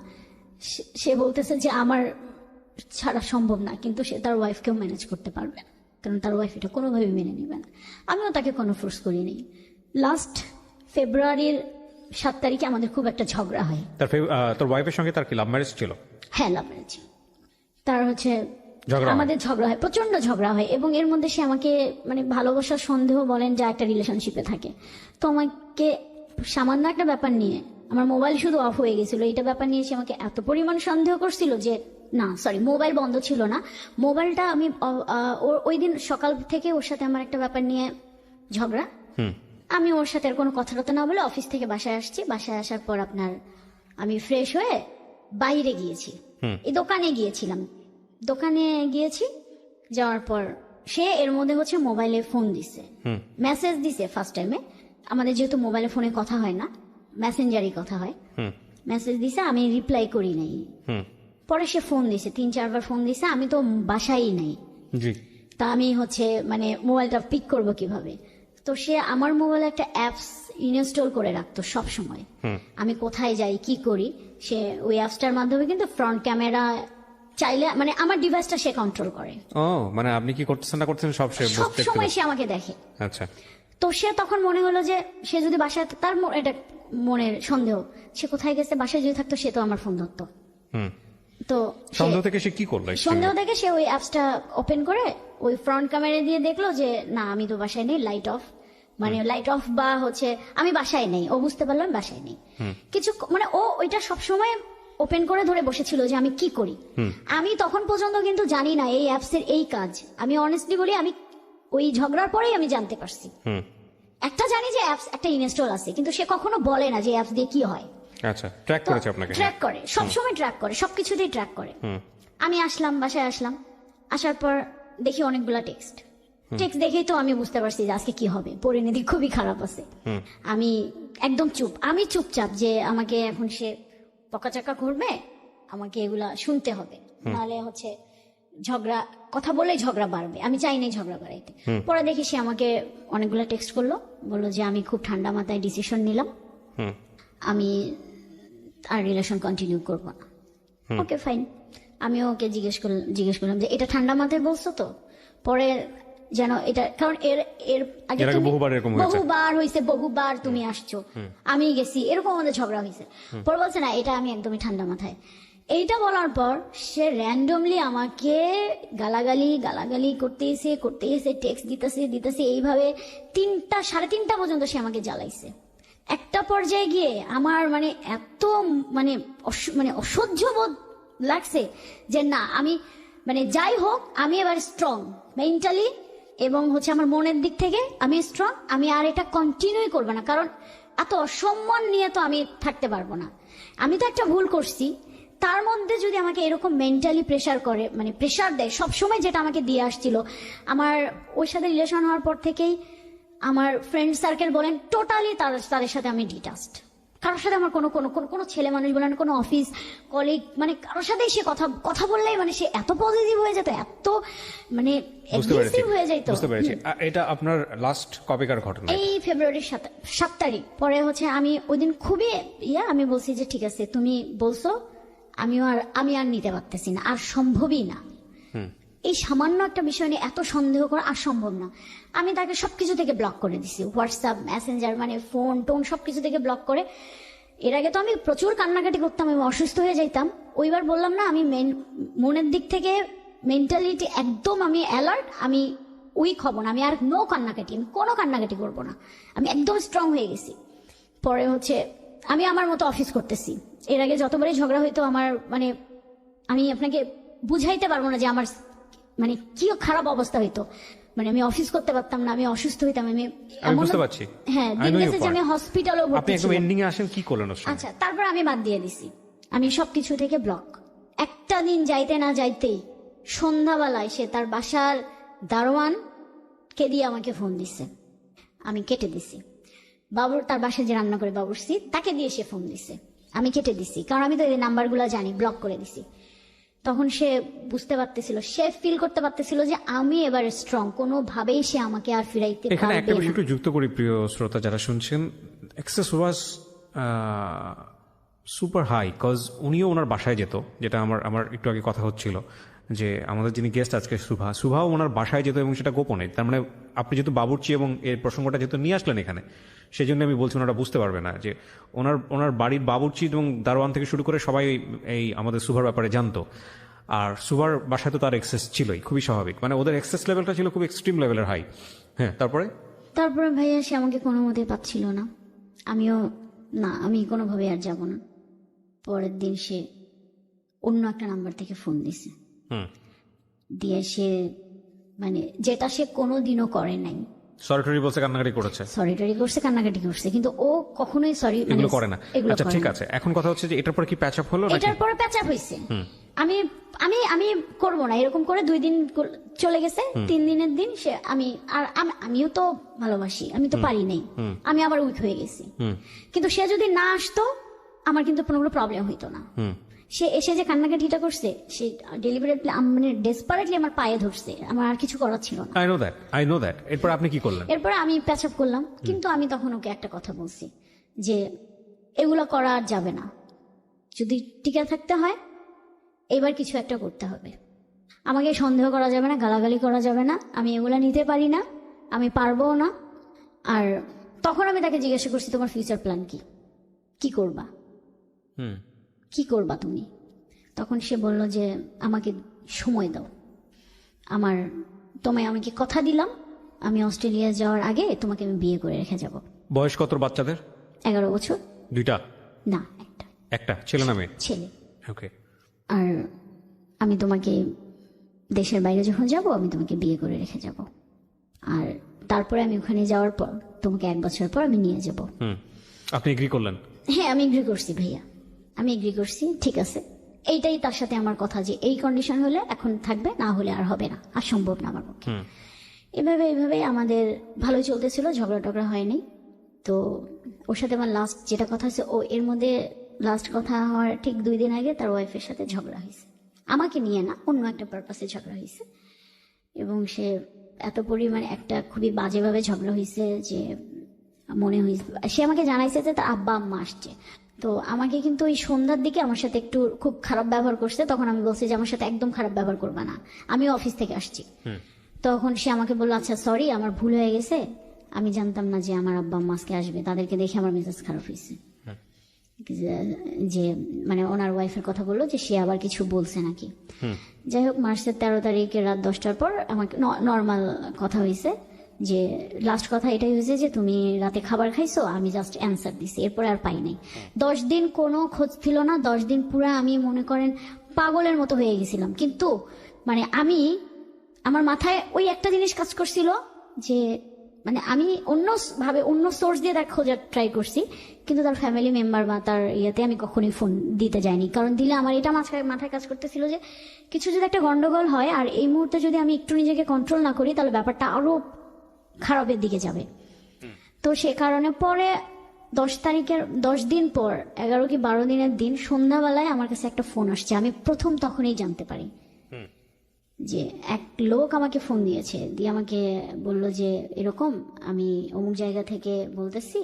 S1: সে বলতেছে যে আমার ছাড়া সম্ভব না, কিন্তু সে তার ওয়াইফকেও ম্যানেজ করতে পারবে না, কারণ তার ওয়াইফ এটা কোনোভাবে মেনে নেবে না। আমিও তাকে কোনো ফোর্স করিনি। লাস্ট ফেব্রুয়ারির 7 তারিখে আমাদের খুব একটা ঝগড়া হয়।
S2: তোর ওয়াইফের সঙ্গে তার কি লাভ ম্যারেজ ছিল?
S1: হ্যাঁ, লাভ ম্যারেজ। তার হচ্ছে
S2: ঝগড়া
S1: আমাদের ঝগড়া হয়, প্রচন্ড ঝগড়া হয়, এবং এর মধ্যে সে আমাকে মানে ভালোবাসার সন্দেহ বলেন যা একটা রিলেশনশিপে থাকে। তো আমাকে সামান্য একটা ব্যাপার নিয়ে, আমার মোবাইল শুধু অফ হয়ে গেছিল, এটা ব্যাপার নিয়ে সে আমাকে এত পরিমাণ সন্দেহ করছিল যে, না সরি, মোবাইল বন্ধ ছিল না, মোবাইলটা আমি ওই দিন সকাল থেকে ওর সাথে আমার একটা ব্যাপার নিয়ে ঝগড়া। আমি ওর সাথে আর কোনো কথা টথা না বলে অফিস থেকে বাসায় আসছি। বাসায় আসার পর আমি ফ্রেশ হয়ে বাইরে গিয়েছি, এই দোকানে গিয়েছিলাম, দোকানে গিয়েছি। যাওয়ার পর সে এর মধ্যে হচ্ছে মোবাইলে ফোন দিছে, মেসেজ দিছে। ফার্স্ট টাইমে আমাদের যেহেতু মোবাইলে ফোনে কথা হয় না, মেসেঞ্জারই কথা হয়, মেসেজ দিছে, আমি রিপ্লাই করি নাই। পরে সে ফোন দিছে, 3-4 বার ফোন দিছে, আমি তো বাসায় নাই। তা আমি হচ্ছে মানে মোবাইলটা পিক করব কিভাবে? তো সে আমার মোবাইলে একটা অ্যাপস ইনস্টল করে রাখতো সব সময়, আমি কোথায় যাই কি করি সে ওই অ্যাপসটার মাধ্যমে কিন্তু ফ্রন্ট ক্যামেরা চাইলে মানে আমার ডিভাইসটা সে কন্ট্রোল করে।
S2: ও মানে আপনি কি করতেছেন না করতেছেন সব
S1: সময় সে আমাকে দেখে।
S2: আচ্ছা।
S1: তো সে তখন মনে হলো যে সে যদি বাসায়, তার এটা মনের সন্দেহ, সে কোথায় গেছে, বাসায় যদি থাকতো সে তো আমার ফোন ধরতো। তো
S2: সন্দেহ থেকে সে কি করলো?
S1: সন্দেহ থেকে সে ওই অ্যাপসটা ওপেন করে ওই ফ্রন্ট ক্যামেরা দিয়ে দেখলো যে না আমি তো বাসায় নেই, লাইট অফ, মানে লাইট অফ বা হচ্ছে আমি বাসায় নেই। ও বুঝতে পারলো আমি বাসায় নেই। কিছু মানে ও ওইটা সবসময় ওপেন করে ধরে বসেছিল যে আমি কি করি। আমি তখন পর্যন্ত কিন্তু জানি না এই অ্যাপসের এই কাজ। আমি অনেস্টলি বলি, আমি ওই ঝগড়ার পরেই আমি জানতে পারছি। একটা জানি যে অ্যাপস একটা ইনস্টল আছে, কিন্তু সে কখনো বলে না যে অ্যাপস দিয়ে কি হয়।
S2: আচ্ছা, ট্র্যাক করেছে আপনাকে?
S1: ট্র্যাক করে, সবসময় ট্র্যাক করে, সবকিছুতেই ট্র্যাক করে। আমি আসলাম, বাসায় আসলাম, আসার পর দেখি অনেকগুলা টেক্সট দেখেই তো আমি বুঝতে পারছি যে আজকে কি হবে, পরিণতি খুবই খারাপ আছে। আমি একদম আমি চুপচাপ, যে আমাকে এখন সে পকাচাকা করবে, আমাকে এগুলা শুনতে হবে, নাহলে হচ্ছে ঝগড়া, কথা বলেই ঝগড়া বাড়বে, আমি চাই নাই ঝগড়া বাড়াইতে। পরে দেখি সে আমাকে অনেকগুলা টেক্সট করলো, বললো যে আমি খুব ঠান্ডা মাথায় ডিসিশন নিলাম, আমি আর রিলেশন কন্টিনিউ করবো না। Okay fine. আমিও ওকে জিজ্ঞেস করলাম যে এটা ঠান্ডা মাথায় বলছো তো? পরে যেন এটা, কারণ এর আগে বহুবার তুমি আসছো, আমি গেছি, এরকম আমাদের ঝগড়া হয়েছে। পরে বলছে না, এটা আমি একদমই ঠান্ডা মাথায়। এইটা বলার পর সে র্যান্ডমলি আমাকে গালাগালি করতেছে, টেক্সট দিতেছে, এইভাবে 3টা 3:30 পর্যন্ত সে আমাকে জ্বালাইছে। একটা পর্যায়ে গিয়ে আমার মানে এত মানে অসহ্য বোধ লাগছে যে না, আমি মানে যাই হোক আমি এবার স্ট্রং মেন্টালি এবং হচ্ছে আমার মনের দিক থেকে আমি স্ট্রং, আমি আর এটা কন্টিনিউ করবো না, কারণ এত অসম্মান নিয়ে তো আমি থাকতে পারবো না। আমি তো একটা ভুল করছি, তার মধ্যে যদি আমাকে এরকম মেন্টালি প্রেসার করে, মানে প্রেসার দেয় সবসময়, যেটা আমাকে দিয়ে আসছিল। আমার ওর সাথে রিলেশন হওয়ার পর থেকেই আমার ফ্রেন্ড সার্কেল বলেন টোটালি তাদের সাথে আমি ডিটাচড। কারোর সাথে আমার কোনো ছেলে মানুষ বলেন, কোনো অফিস কলিগ, মানে কারোর সাথে সে কথা বললেই মানে সে এত পজিটিভ হয়ে যেত, এত মানে অ্যাগ্রেসিভ হয়ে যেত।
S2: বুঝতে পেরেছি। এটা আপনার লাস্ট কবেকার ঘটনা?
S1: এই ফেব্রুয়ারির 7 তারিখ। পরে হচ্ছে আমি ওই দিন খুবই আমি বলছি যে ঠিক আছে তুমি বলছো, আমি আর নিতে পারতেছি না, আর সম্ভবই না। এই সামান্য একটা বিষয় নিয়ে এত সন্দেহ করা আর সম্ভব না। আমি তাকে সবকিছু থেকে ব্লক করে দিছি, হোয়াটসঅ্যাপ, মেসেঞ্জার, মানে ফোন টোন সবকিছু থেকে ব্লক করে। এর আগে তো আমি প্রচুর কান্নাকাটি করতাম এবং অসুস্থ হয়ে যাইতাম। ওইবার বললাম না, আমি মনের দিক থেকে মেন্টালিটি একদম আমি অ্যালার্ট, আমি উইক হব না, আমি আর নো কান্নাকাটি, আমি কোনো কান্নাকাটি করবো না, আমি একদম স্ট্রং হয়ে গেছি। পরে হচ্ছে আমি আমার মতো অফিস করতেছি। এর আগে যতবারই ঝগড়া হইতো আমার মানে আমি আপনাকে বুঝাইতে পারবো না যে আমার মানে কি খারাপ অবস্থা হইতো। মানে আমি অফিস করতে পারতাম না, আমি অসুস্থ হইতাম,
S2: আমি
S1: এমন-
S2: বুঝতে পারছি।
S1: হ্যাঁ,
S2: I
S1: দিন
S2: know your
S1: গেছে যে আমি
S2: part.
S1: হসপিটালও
S2: আপনি
S1: ভর্তি
S2: একদম
S1: ছিলাম।
S2: এন্ডিং এ আসেন, কি করলেন ওর সঙ্গে?
S1: আচ্ছা, তারপর আমি বাদ দিয়ে দিছি, আমি সবকিছু থেকে ব্লক। একটা দিন যাইতে না যাইতেই সন্ধ্যাবেলায় সে তার বাসার দারোয়ানকে দিয়ে আমাকে ফোন দিছে, আমি কেটে দিছি। বাবুর তার বাসায় যে রান্না করে বাবুরসি তাকে দিয়ে সে ফোন দিছে, আমি কেটে দিছি, কারণ আমি তো এই নাম্বারগুলো জানি, ব্লক করে দিছি। তখন সে বুঝতে পারতেছিল, সে ফিল করতে পারতেছিল যে আমি এবারে স্ট্রং, কোনোভাবেই সে আমাকে আর ফিরাইতে
S2: এখানে একটা
S1: পারবে
S2: বিষয়
S1: না।
S2: একটু যুক্ত করি প্রিয় শ্রোতা যারা শুনছেন, excess was super high, cause উনিও ওনার বাসায় যেত, যেটা আমার একটু আগে কথা হচ্ছিল যে আমাদের যিনি গেস্ট আজকে সুভাও ওনার বাসায় যেত এবং সেটা গোপনে। তার মানে আপনি যেহেতু বাবুর্চি এবং এই প্রসঙ্গটা যেহেতু নিয়ে আসলেন এখানে, সেই জন্য আমি বলছি ওনারা বুঝতে পারবে না যে ওনার বাড়ির বাবুর্চি এবং দারোয়ান থেকে শুরু করে সবাই এই আমাদের সুভার ব্যাপারে জানতো। আর সুভার বাসায় তো তার এক্সেস ছিলই, খুবই স্বাভাবিক, মানে ওদের এক্সেস লেভেলটা ছিল খুব এক্সট্রিম লেভেলের হাই। হ্যাঁ, তারপরে
S1: ভাইয়া সে আমাকে কোনো মতে পাচ্ছিল না, আমিও না, আমি কোনোভাবে আর যাব না। পরের দিন সে অন্য একটা নাম্বার থেকে ফোন দিছে, দিয়ে সে মানে যেটা সে কোনোদিনও করে নাই,
S2: সরি বলছে, কান্নাকাটি করেছে,
S1: সরি টরি করছে, কান্নাকাটি করছে, কিন্তু ও কখনোই সরি
S2: এগুলো করে না। আচ্ছা ঠিক আছে, এখন কথা হচ্ছে যে এটার পরে কি প্যাচ আপ হলো?
S1: এটার পরে প্যাচ আপ হয়েছে। আমি আমি আমি করবো না এরকম করে 2 দিন চলে গেছে, 3 দিনের দিন সে আমিও তো ভালোবাসি, আমি তো পারি নাই, আমি আবার উইক হয়ে গেছি। কিন্তু সে যদি না আসতো আমার কিন্তু কোনো প্রবলেম হইতো না। সে এসে যে কান্নাকাটিটা করছে, সে ডেলিভারেটলি মানে ডেসপারেটলি আমার পায়ে ধরছে, আমার আর কিছু করার ছিল না।
S2: I know that. এরপর আপনি কি করলেন?
S1: এরপর আমি প্যাচ আপ করলাম, কিন্তু আমি তখন ওকে একটা কথা বলছি যে এগুলো করা আর যাবে না, যদি টিকে থাকতে হয় এবার কিছু একটা করতে হবে, আমাকে সন্দেহ করা যাবে না, গালাগালি করা যাবে না, আমি এগুলা নিতে পারি না, আমি পারবো না। আর তখন আমি তাকে জিজ্ঞাসা করছি তোমার ফিউচার প্ল্যান কি, কি করবা, কি করবা তুমি? তখন সে বলল যে আমাকে সময় দাও, তোমায় আমাকে কথা দিলাম আমি অস্ট্রেলিয়া যাওয়ার আগে তোমাকে আমি বিয়ে করে রেখে যাব।
S2: বয়স কত বাচ্চাদের?
S1: 11 বছর।
S2: দুইটা?
S1: না,
S2: একটা ছেলে না মেয়ে?
S1: ছেলে।
S2: ওকে।
S1: আর আমি তোমাকে দেশের বাইরে যখন যাব আমি তোমাকে বিয়ে করে রেখে যাব, আর তারপরে আমি ওখানে যাওয়ার পর তোমাকে 1 বছর পর আমি নিয়ে যাব।
S2: আপনি এগ্রি করলেন?
S1: হ্যাঁ, আমি এগ্রি করছি ভাইয়া, আমি এগ্রি করছি, ঠিক আছে। এইটাই তার সাথে আমার কথা যে এই কন্ডিশন হলে এখন থাকবে, না হলে আর হবে না, আর সম্ভব না আমার পক্ষে। এইভাবে আমাদের ভালোই চলতেছিল, ঝগড়া টগড়া হয়নি। তো ওর সাথে আমার লাস্ট যেটা কথা হচ্ছে, ও এর মধ্যে লাস্ট কথা হওয়ার ঠিক 2 দিন আগে তার ওয়াইফের সাথে ঝগড়া হয়েছে, আমাকে নিয়ে না, অন্য একটা পারপাসে ঝগড়া হয়েছে। এবং সে এত পরিমাণে একটা খুবই বাজেভাবে ঝগড়া হয়েছে যে মনে হয়েছে, সে আমাকে জানাইছে যে তার আব্বা আম্মা আসছে। তো আমাকে কিন্তু ওই সন্ধ্যার দিকে আমার সাথে একটু খুব খারাপ ব্যবহার করছে, তখন আমি বলছি যে আমার সাথে একদম খারাপ ব্যবহার করবা না, আমিও অফিস থেকে আসছি। তখন সে আমাকে বললো আচ্ছা সরি, আমার ভুল হয়ে গেছে, আমি জানতাম না যে আমার আব্বা আম্মা আজকে আসবে, তাদেরকে দেখে আমার মেজাজ খারাপ হয়েছে। যে মানে ওনার ওয়াইফের কথা বললো যে সে আবার কিছু বলছে নাকি। যাই হোক, মার্চের 13 তারিখে রাত 10টার পর আমাকে নর্মাল কথা হয়েছে, যে লাস্ট কথা এটাই হয়েছে যে তুমি রাতে খাবার খাইছো, আমি জাস্ট অ্যান্সার দিছি, এরপরে আর পাই নাই। 10 দিন কোনো খোঁজ ছিল না, 10 দিন পুরো আমি মনে করেন পাগলের মতো হয়ে গেছিলাম। কিন্তু মানে আমার মাথায় ওই একটা জিনিস কাজ করছিল যে মানে আমি অন্য সোর্স দিয়ে তার খোঁজার ট্রাই করছি, কিন্তু তার ফ্যামিলি মেম্বার বা তার ইয়েতে আমি কখনোই ফোন দিতে যাইনি, কারণ দিলে আমার এটা মাথায় কাজ করতেছিল যে কিছু যদি একটা গন্ডগোল হয় আর এই মুহূর্তে যদি আমি একটু নিজেকে কন্ট্রোল না করি তাহলে ব্যাপারটা আরো খারাপের দিকে যাবে। তো সে কারণে পরে 10 তারিখের 10 দিন পর 11 কি 12 দিনের দিন সন্ধ্যাবেলায় আমার কাছে একটা ফোন আসছে, আমি প্রথম তখনই জানতে পারি যে এক লোক আমাকে ফোন দিয়েছে, দিয়ে আমাকে বললো যে এরকম আমি অমুক জায়গা থেকে বলতেছি,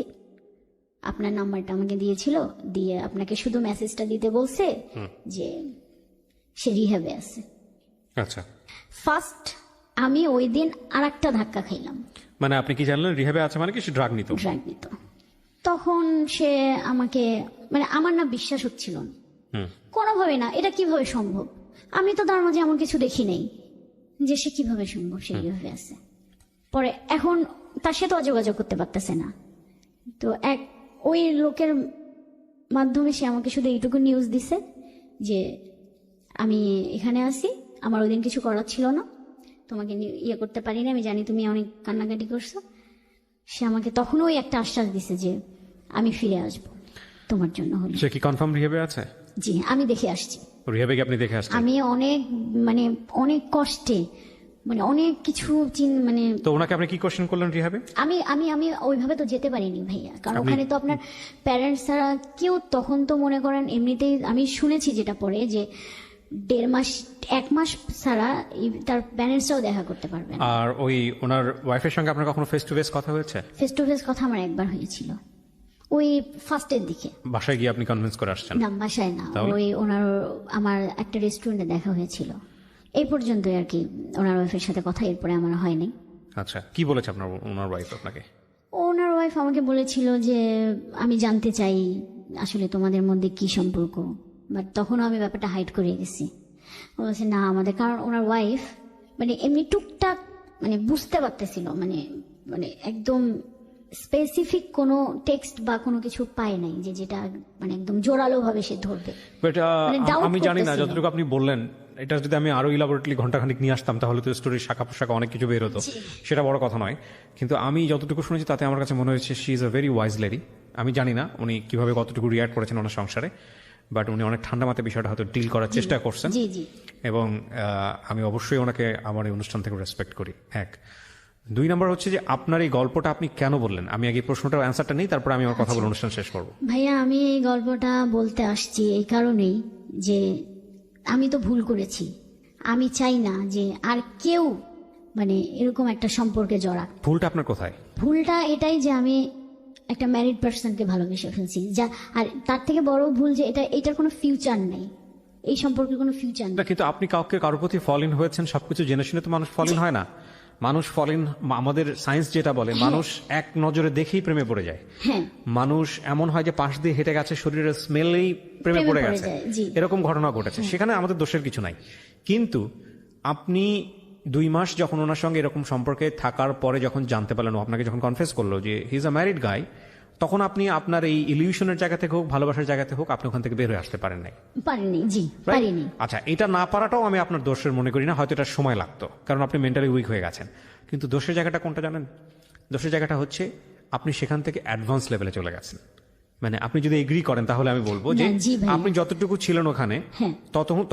S1: আপনার নাম্বারটা আমাকে দিয়েছিল, দিয়ে আপনাকে শুধু মেসেজটা দিতে বলছে যে সে রিহ্যাবে আছে।
S2: আচ্ছা,
S1: ফার্স্ট আমি ওই দিন আর একটা ধাক্কা খাইলাম।
S2: মানে আপনি কি জানলেন রিহ্যাবে আছে মানে কি সে ড্রাগ নিত?
S1: তখন সে আমাকে মানে আমার না বিশ্বাস হচ্ছিল না কোনোভাবে, না এটা কিভাবে সম্ভব। আমি তো তার মাঝে এমন কিছু দেখি নেই যে সে কিভাবে শুনবো, সে এইভাবে আছে। পরে এখন তার সাথে যোগাযোগ করতে পারতেছে না, তো ওই লোকের মাধ্যমে সে আমাকে শুধু এইটুকু নিউজ দিছে যে আমি এখানে আছি, আমার ওই দিন কিছু করার ছিল না, তোমাকে ইয়ে করতে পারি না, আমি জানি তুমি অনেক কান্নাকাটি করছো। সে আমাকে তখনও ওই একটা আশ্বাস দিছে যে আমি ফিরে আসবো তোমার জন্য হলো।
S2: সে কি কনফার্ম রিহেবে আছে?
S1: জি, আমি দেখে আসছি।
S2: রিহেবে কি আপনি দেখে আসছেন?
S1: আমি অনেক কষ্টে, অনেক কিছু মানে
S2: তো ওনাকে আপনি কি কোশ্চেন করলেন রিহেবে?
S1: আমি আমি আমি ওইভাবে তো যেতে পারিনি ভাইয়া, কারণ ওখানে তো আপনার প্যারেন্টস ছাড়া কেউ, তখন তো মনে করেন এমনিতেই আমি শুনেছি যেটা পরে যে 1.5 মাস 1 মাস ছাড়া তার প্যারেন্টসরাও দেখা করতে পারবেন।
S2: আর ওই ওনার ওয়াইফের সঙ্গে আপনার কখনো ফেস টু ফেস কথা হয়েছে?
S1: ফেস টু ফেস কথা আমার একবার হয়েছিল, ওই ফার্স্টের দিকে।
S2: বাসায় গিয়ে আপনি কনভিন্স করে আসছেন?
S1: না, বাসায় না,
S2: তাহলে?
S1: ওই আমার একটা রেস্টুরেন্টে দেখা হয়েছিল, এই পর্যন্তই আর কি। ওনার ওয়াইফের সাথে কথা এরপরে আমার হয়নি।
S2: আচ্ছা, কি বলেছে আপনার ওনার ওয়াইফ আপনাকে?
S1: ওনার ওয়াইফ আমাকে বলেছিল যে আমি জানতে চাই আসলে তোমাদের মধ্যে কি সম্পর্ক, বাট তখনও আমি ব্যাপারটা হাইড করে গেছি। ও বলছে না আমাদের, কারণ ওনার ওয়াইফ এমনি টুকটাক বুঝতে পারতেছিল, একদম স্পেসিফিক কোনো টেক্সট বা কোনো কিছু পায় নাই যে যেটা একদম জোরালো ভাবে সে ধরবে।
S2: বাট
S1: doubt
S2: আমি জানি না,
S1: করতেছিল।
S2: যতটুকু আপনি বললেন এটা যদি আমি আরো ইলাবোরেটলি ঘন্টাখানিক নিয়ে আসতাম তাহলে তো স্টোরির শাখা পোশাকা অনেক কিছু বের হতো, সেটা বড় কথা নয়। কিন্তু আমি যতটুকু শুনেছি তাতে আমার কাছে মনে হয়েছে she is a very wise lady. আমি জানি না উনি কিভাবে কতটুকু রিয়াক্ট করেছেন ওনার সংসারে, বাট উনি অনেক ঠান্ডা মাথায় বিষয়টা হয়তো ডিল করার চেষ্টা করছেন।
S1: জি জি।
S2: এবং আমি অবশ্যই ওনাকে আমার এই অনুষ্ঠান থেকে রেসপেক্ট করি। 1 2 নাম্বার হচ্ছে যে আপনার এই গল্পটা আপনি কেন বললেন? আমি আগে প্রশ্নটার অ্যান্সারটা নেই, তারপর আমি আমার কথা বলে অনুষ্ঠান শেষ করবো।
S1: ভাইয়া, আমি এই গল্পটা বলতে আসছি এই কারণেই যে আমি তো ভুল করেছি, আমি চাই না যে আর কেউ এরকম একটা সম্পর্কে জড়াক।
S2: ভুলটা আপনার কোথায়?
S1: ভুলটা এটাই যে আমি একটা ম্যারিড পার্সনকে ভালোবেসে ফেলছি, যা আর তার থেকে বড় ভুল যে এটার কোনো ফিউচার নেই, এই সম্পর্কের কোনো ফিউচার নেই।
S2: না, কিন্তু আপনি কারোর প্রতি ফল ইন হয়েছেন, সবকিছু জেনে শুনে তো মানুষ ফল ইন হয় না। মানুষ ফল ইন, আমাদের সায়েন্স যেটা বলে, মানুষ এক নজরে দেখেই প্রেমে পড়ে যায়।
S1: হ্যাঁ,
S2: মানুষ এমন হয় যে পাশ দিয়ে হেঁটে গেছে, শরীরের স্মেলেই প্রেমে পড়ে গেছে,
S1: যায়, জি।
S2: এরকম ঘটনা ঘটেছে। সেখানে আমাদের দোষের কিছু নাই। কিন্তু আপনি 2 মাস যখন ওনার সঙ্গে এরকম সম্পর্কে থাকার পরে যখন জানতে পারলেন, ও আপনাকে যখন কনফেস করলো যে হি ইজ আ ম্যারিড গাই, তখন আপনি আপনার এই ইলিউশনের জায়গা থেকে হোক, ভালোবাসার জায়গা থেকে হোক, আপনি ওখান থেকে বের হয়ে আসতে পারেন নাই।
S1: পারিনি, জি পারিনি।
S2: আচ্ছা, এটা না পারাটাও আমি আপনার দোষের মনে করি না, হয়তো এটা সময় লাগতো, কারণ আপনি মেন্টালি উইক হয়ে গেছেন। কিন্তু দোষের জায়গাটা কোনটা জানেন? দোষের জায়গাটা হচ্ছে আপনি সেখান থেকে অ্যাডভান্স লেভেলে চলে গেছেন। আপনি যদি এগ্রি করেন তাহলে আমি বলবো যে
S1: না, জি ভাইয়া।
S2: আপনি যতটুকু ছিলেন ওখানে,
S1: হ্যাঁ।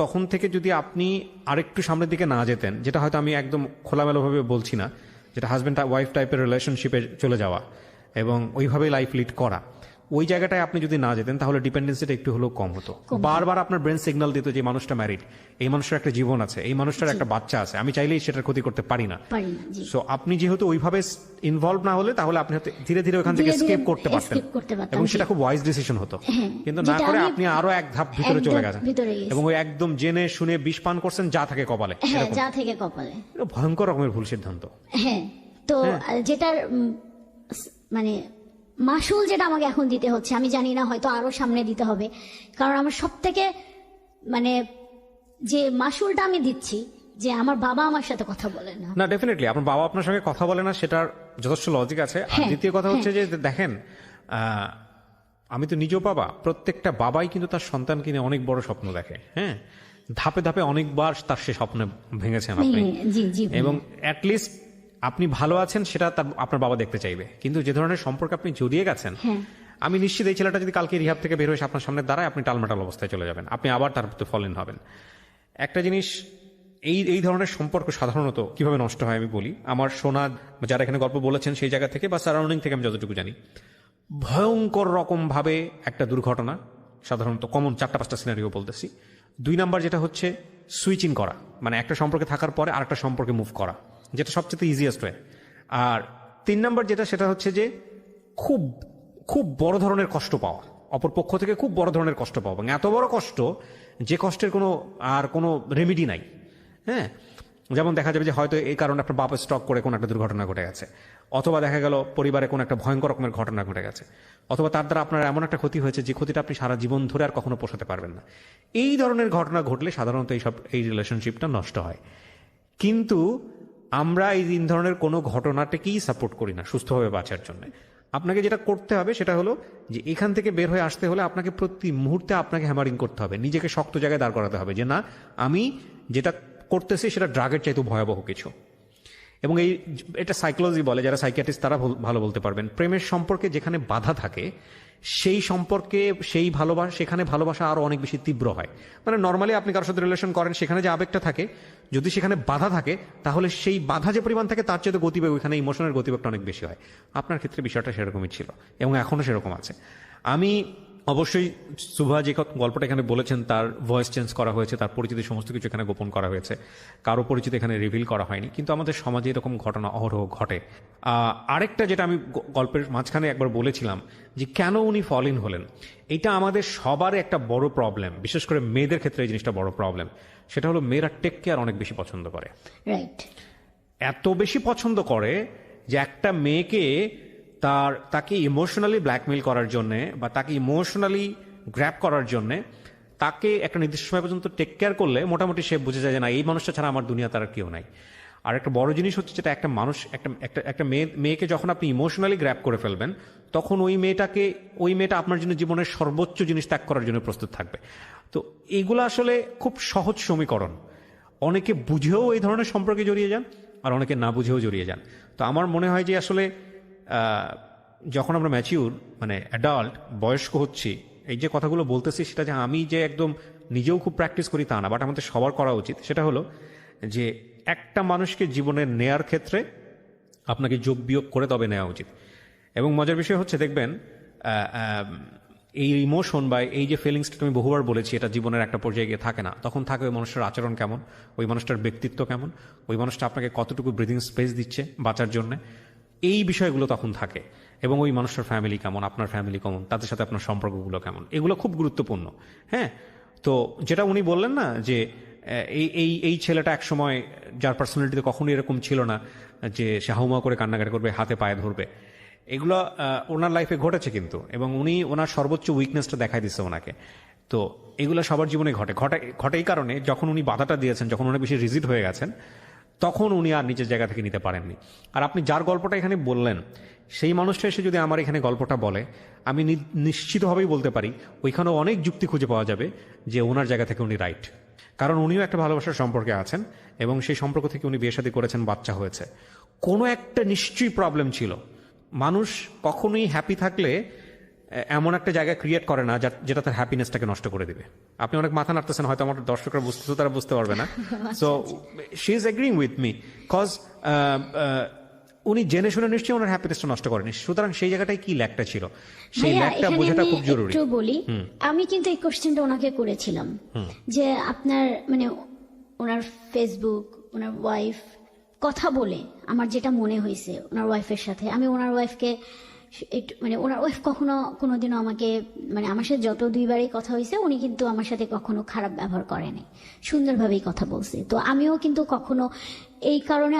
S2: তখন থেকে যদি আপনি আরেকটু সামনের দিকে না যেতেন, যেটা হয়তো আমি একদম খোলামেলাভাবে বলছি না, যেটা হাজব্যান্ড ওয়াইফ টাইপের রিলেশনশিপে চলে যাওয়া এবং ওইভাবে লাইফ লিড করা, ওই জায়গাটায় আপনি যদি না যেতেন তাহলে ডিপেন্ডেন্সিটা একটু হলেও কম হতো। বারবার আপনার ব্রেন সিগন্যাল দিত যে মানুষটা ম্যারিড, এই মানুষটার একটা জীবন আছে, এই মানুষটার একটা বাচ্চা আছে, আমি চাইলেই সেটার ক্ষতি করতে পারি না।
S1: জি।
S2: সো আপনি যেহেতু ওইভাবে ইনভলভ না হলে, তাহলে আপনি হয়তো ধীরে ধীরে ওখান থেকে
S1: ধীরে ধীরে
S2: স্কেপ করতে পারতেন,
S1: escape করতে পারতাম,
S2: এবং
S1: জি।
S2: সেটা খুব ওয়াইজ ডিসিশন হতো।
S1: হ্যাঁ,
S2: কিন্তু না
S1: যেটা
S2: করে
S1: আমি
S2: আপনি আরো এক ধাপ ভিতরে চলে গেছেন,
S1: ভিতরে গেছি।
S2: এবং ওই একদম জেনে শুনে বিষ পান করছেন যা থাকে কপালে।
S1: হ্যাঁ,
S2: এরকম।
S1: যা থেকে কপালে।
S2: এটা ভয়ঙ্কর রকমের ভুল সিদ্ধান্ত।
S1: হ্যাঁ, তো যেটার মাসুল যেটা আমাকে এখন দিতে হচ্ছে, আমি জানি না, হয়তো আরো সামনে দিতে হবে, কারণ আমার সব থেকে যে মাসুলটা আমি দিচ্ছি যে আমার বাবা আমার সাথে কথা বলে না।
S2: না, ডেফিনেটলি আপনার বাবা আপনার সঙ্গে কথা বলে না, সেটার যথেষ্ট লজিক আছে। আর
S1: হ্যাঁ,
S2: দ্বিতীয় কথা হচ্ছে যে দেখেন, আমি তো নিজেও বাবা, প্রত্যেকটা বাবাই কিন্তু তার সন্তানকে নিয়ে অনেক বড় স্বপ্ন দেখে। হ্যাঁ, ধাপে ধাপে অনেকবার তার সে স্বপ্নে ভেঙেছেন আপনি,
S1: জি জি।
S2: এবং অ্যাটলিস্ট আপনি ভালো আছেন সেটা আপনার বাবা দেখতে চাইবে। কিন্তু যে ধরনের সম্পর্কে আপনি জড়িয়ে গেছেন,
S1: হ্যাঁ,
S2: আমি নিশ্চিত এই ছেলেটা যদি কালকে রিহাব থেকে বের হয়ে আপনার সামনে দাঁড়ায়, আপনি টালমাটাল অবস্থায় চলে যাবেন, আপনি আবার তার প্রতি ফল ইন হবেন। একটা জিনিস, এই ধরনের সম্পর্ক সাধারণত কিভাবে নষ্ট হয় আমি বলি। আমার শোনা, যারা এখানে গল্প বলেছেন সেই জায়গা থেকে বা সারাউন্ডিং থেকে আমি যতটুকু জানি, ভয়ঙ্কর রকম ভাবে একটা দুর্ঘটনা, সাধারণত কমন 4-5টা সিনারিও বলতেছি। 2 নাম্বার যেটা হচ্ছে সুইচিং করা, একটা সম্পর্কে থাকার পরে আরেকটা সম্পর্কে মুভ করা, যেটা সবচেয়ে ইজিয়েস্ট ওয়ে। আর 3 নাম্বার যেটা, সেটা হচ্ছে যে খুব খুব বড় ধরনের কষ্ট পাওয়া, অপর পক্ষ থেকে খুব বড় ধরনের কষ্ট পাওয়া, এবং এত বড় কষ্ট যে কষ্টের কোনো রেমেডি নাই। হ্যাঁ, যেমন দেখা যাবে যে হয়তো এই কারণে আপনার বাপ স্ট্রোক করে কোনো একটা দুর্ঘটনা ঘটে গেছে, অথবা দেখা গেল পরিবারে কোনো একটা ভয়ঙ্কর রকমের ঘটনা ঘটে গেছে, অথবা তার দ্বারা আপনার এমন একটা ক্ষতি হয়েছে যে ক্ষতিটা আপনি সারা জীবন ধরে আর কখনো পোষাতে পারবেন না। এই ধরনের ঘটনা ঘটলে সাধারণত এই রিলেশনশিপটা নষ্ট হয়। কিন্তু আমরা এই তিন ধরনের কোনো ঘটনাটাকেই সাপোর্ট করি না সুস্থভাবে বাঁচার জন্য। আপনাকে যেটা করতে হবে সেটা হলো যে এখান থেকে বের হয়ে আসতে হলে আপনাকে প্রতি মুহূর্তে আপনাকে হ্যামারিং করতে হবে, নিজেকে শক্ত জায়গায় দাঁড় করাতে হবে যে না, আমি যেটা করতেছি সেটা ড্রাগের চাইতে ভয়াবহ কিছু। এবং এটা সাইকোলজি বলে, যারা সাইকিয়াট্রিস্ট তারা ভালো বলতে পারবেন। প্রেমের সম্পর্কে যেখানে বাধা থাকে সেই সম্পর্কে সেখানে ভালোবাসা আরো অনেক বেশি তীব্র হয়। মানে নর্মালি আপনি কারোর সাথে রিলেশন করেন, সেখানে যে আবেগটা থাকে, যদি সেখানে বাধা থাকে তাহলে সেই বাধা যে পরিমাণ থাকে তার চেয়ে গতিবেগ ওইখানে ইমোশনের গতিবেগটা অনেক বেশি হয়। আপনার ক্ষেত্রে বিষয়টা সেরকমই ছিল এবং এখনো সেরকম আছে। আমি অবশ্যই সুভা যে গল্পটা এখানে বলেছেন তার ভয়েস চেঞ্জ করা হয়েছে, তার পরিচিতি সমস্ত কিছু এখানে গোপন করা হয়েছে, কারো পরিচিতি এখানে রিভিল করা হয়নি, কিন্তু আমাদের সমাজে এরকম ঘটনা অহরহ ঘটে। আরেকটা যেটা আমি গল্পের মাঝখানে একবার বলেছিলাম যে কেন উনি ফল ইন হলেন, এটা আমাদের সবার একটা বড় প্রবলেম, বিশেষ করে মেয়েদের ক্ষেত্রে এই জিনিসটা বড় প্রবলেম। সেটা হলো মেয়েরা টেক কেয়ার অনেক বেশি পছন্দ করে।
S1: রাইট।
S2: এত বেশি পছন্দ করে যে একটা মেয়েকে তাকে ইমোশনালি ব্ল্যাকমেইল করার জন্য বা তাকে ইমোশনালি গ্র্যাব করার জন্য তাকে একটা নির্দিষ্ট সময় পর্যন্ত টেক কেয়ার করলে মোটামুটি সে বুঝে যায় যে না, এই মানুষটা ছাড়া আমার দুনিয়া তার আর কেউ নাই। আর একটা বড় জিনিস হচ্ছে যেটা একটা মানুষ একটা মেয়েকে যখন আপনি ইমোশনালি গ্র্যাব করে ফেলবেন তখন ওই মেয়েটা আপনার জন্য জীবনের সর্বোচ্চ জিনিস ত্যাগ করার জন্য প্রস্তুত থাকবে। তো এইগুলো আসলে খুব সহজ সমীকরণ। অনেকে বুঝেও এই ধরনের সম্পর্কে জড়িয়ে যান আর অনেকে না বুঝেও জড়িয়ে যান। তো আমার মনে হয় যে আসলে যখন আমরা ম্যাচিউর মানে অ্যাডাল্ট বয়স্ক হচ্ছি, এই যে কথাগুলো বলতেছি সেটা যে আমি যে একদম নিজেও খুব প্র্যাকটিস করি তা না, বাট আমাদের সবার করা উচিত। সেটা হলো যে একটা মানুষকে জীবনে নেয়ার ক্ষেত্রে আপনাকে যোগ বিয়োগ করে তবে নেওয়া উচিত। এবং মজার বিষয় হচ্ছে দেখবেন এই ইমোশন বা এই যে ফিলিংসটা আমি বহুবার বলেছি, এটা জীবনের একটা পর্যায়ে গিয়ে থাকে না। তখন থাকে ওই মানুষটার আচরণ কেমন, ওই মানুষটার ব্যক্তিত্ব কেমন, ওই মানুষটা আপনাকে কতটুকু ব্রিদিং স্পেস দিচ্ছে বাঁচার জন্য, এই বিষয়গুলো তখন থাকে। এবং ওই মানুষটার ফ্যামিলি কেমন, আপনার ফ্যামিলি কেমন, তাদের সাথে আপনার সম্পর্কগুলো কেমন, এগুলো খুব গুরুত্বপূর্ণ। হ্যাঁ, তো যেটা উনি বললেন না যে এই ছেলেটা এক সময় যার পার্সোনালিটিতে কখনোই এরকম ছিল না যে সে হাউমা করে কান্নাকাটি করবে, হাতে পায়ে ধরবে, এগুলো ওনার লাইফে ঘটেছে কিন্তু, এবং উনি ওনার সর্বোচ্চ উইকনেসটা দেখাই দিচ্ছে ওনাকে। তো এগুলো সবার জীবনে ঘটে এই কারণে যখন উনি বাধাটা দিয়েছেন, যখন অনেক বেশি রিজিড হয়ে গেছেন, তখন উনি আর নিজের জায়গা থেকে নিতে পারেননি। আর আপনি যার গল্পটা এখানে বললেন সেই মানুষটা এসে যদি আমার এখানে গল্পটা বলে, আমি নিশ্চিতভাবেই বলতে পারি ওইখানেও অনেক যুক্তি খুঁজে পাওয়া যাবে যে ওনার জায়গা থেকে উনি রাইট। কারণ উনিও একটা ভালোবাসার সম্পর্কে আছেন এবং সেই সম্পর্ক থেকে উনি বিয়ে শাদী করেছেন, বাচ্চা হয়েছে। কোনো একটা নিশ্চয়ই প্রবলেম ছিল। মানুষ কখনোই হ্যাপি থাকলে এমন একটা জায়গা ক্রিয়েট করে না যেটা তার হ্যাপিনেসটাকে নষ্ট করে দিবে। আপনি অনেক মাথা নাড়তেছেন, হয়তো আমার দর্শকরা বুঝতেছে, তারা বুঝতে পারবে না। So she is agreeing with me cause উনি জেনে শুনে নিশ্চয়ই ওনার হ্যাপিনেসটা নষ্ট করেনি। সুতরাং সেই জায়গাটায় কি ল্যাকটা ছিল, সেই ল্যাকটা বোঝাটা খুব জরুরি।
S1: একটু বলি, আমি কিন্তু এই কোশ্চেনটা ওনাকে করেছিলাম যে আপনার মানে ওনার ফেসবুক, ওনার ওয়াইফ কথা বলে আমার যেটা মনে হয়েছে ওনার ওয়াইফের সাথে, আমি ওনার ওয়াইফকে একটু মানে ওনার ওয়াইফ কখনো কোনোদিনও আমাকে মানে আমার সাথে যত দুইবারই কথা হয়েছে উনি কিন্তু আমার সাথে কখনো খারাপ ব্যবহার করেনি, সুন্দরভাবেই কথা বলছে। তো আমিও কিন্তু কখনো এই কারণে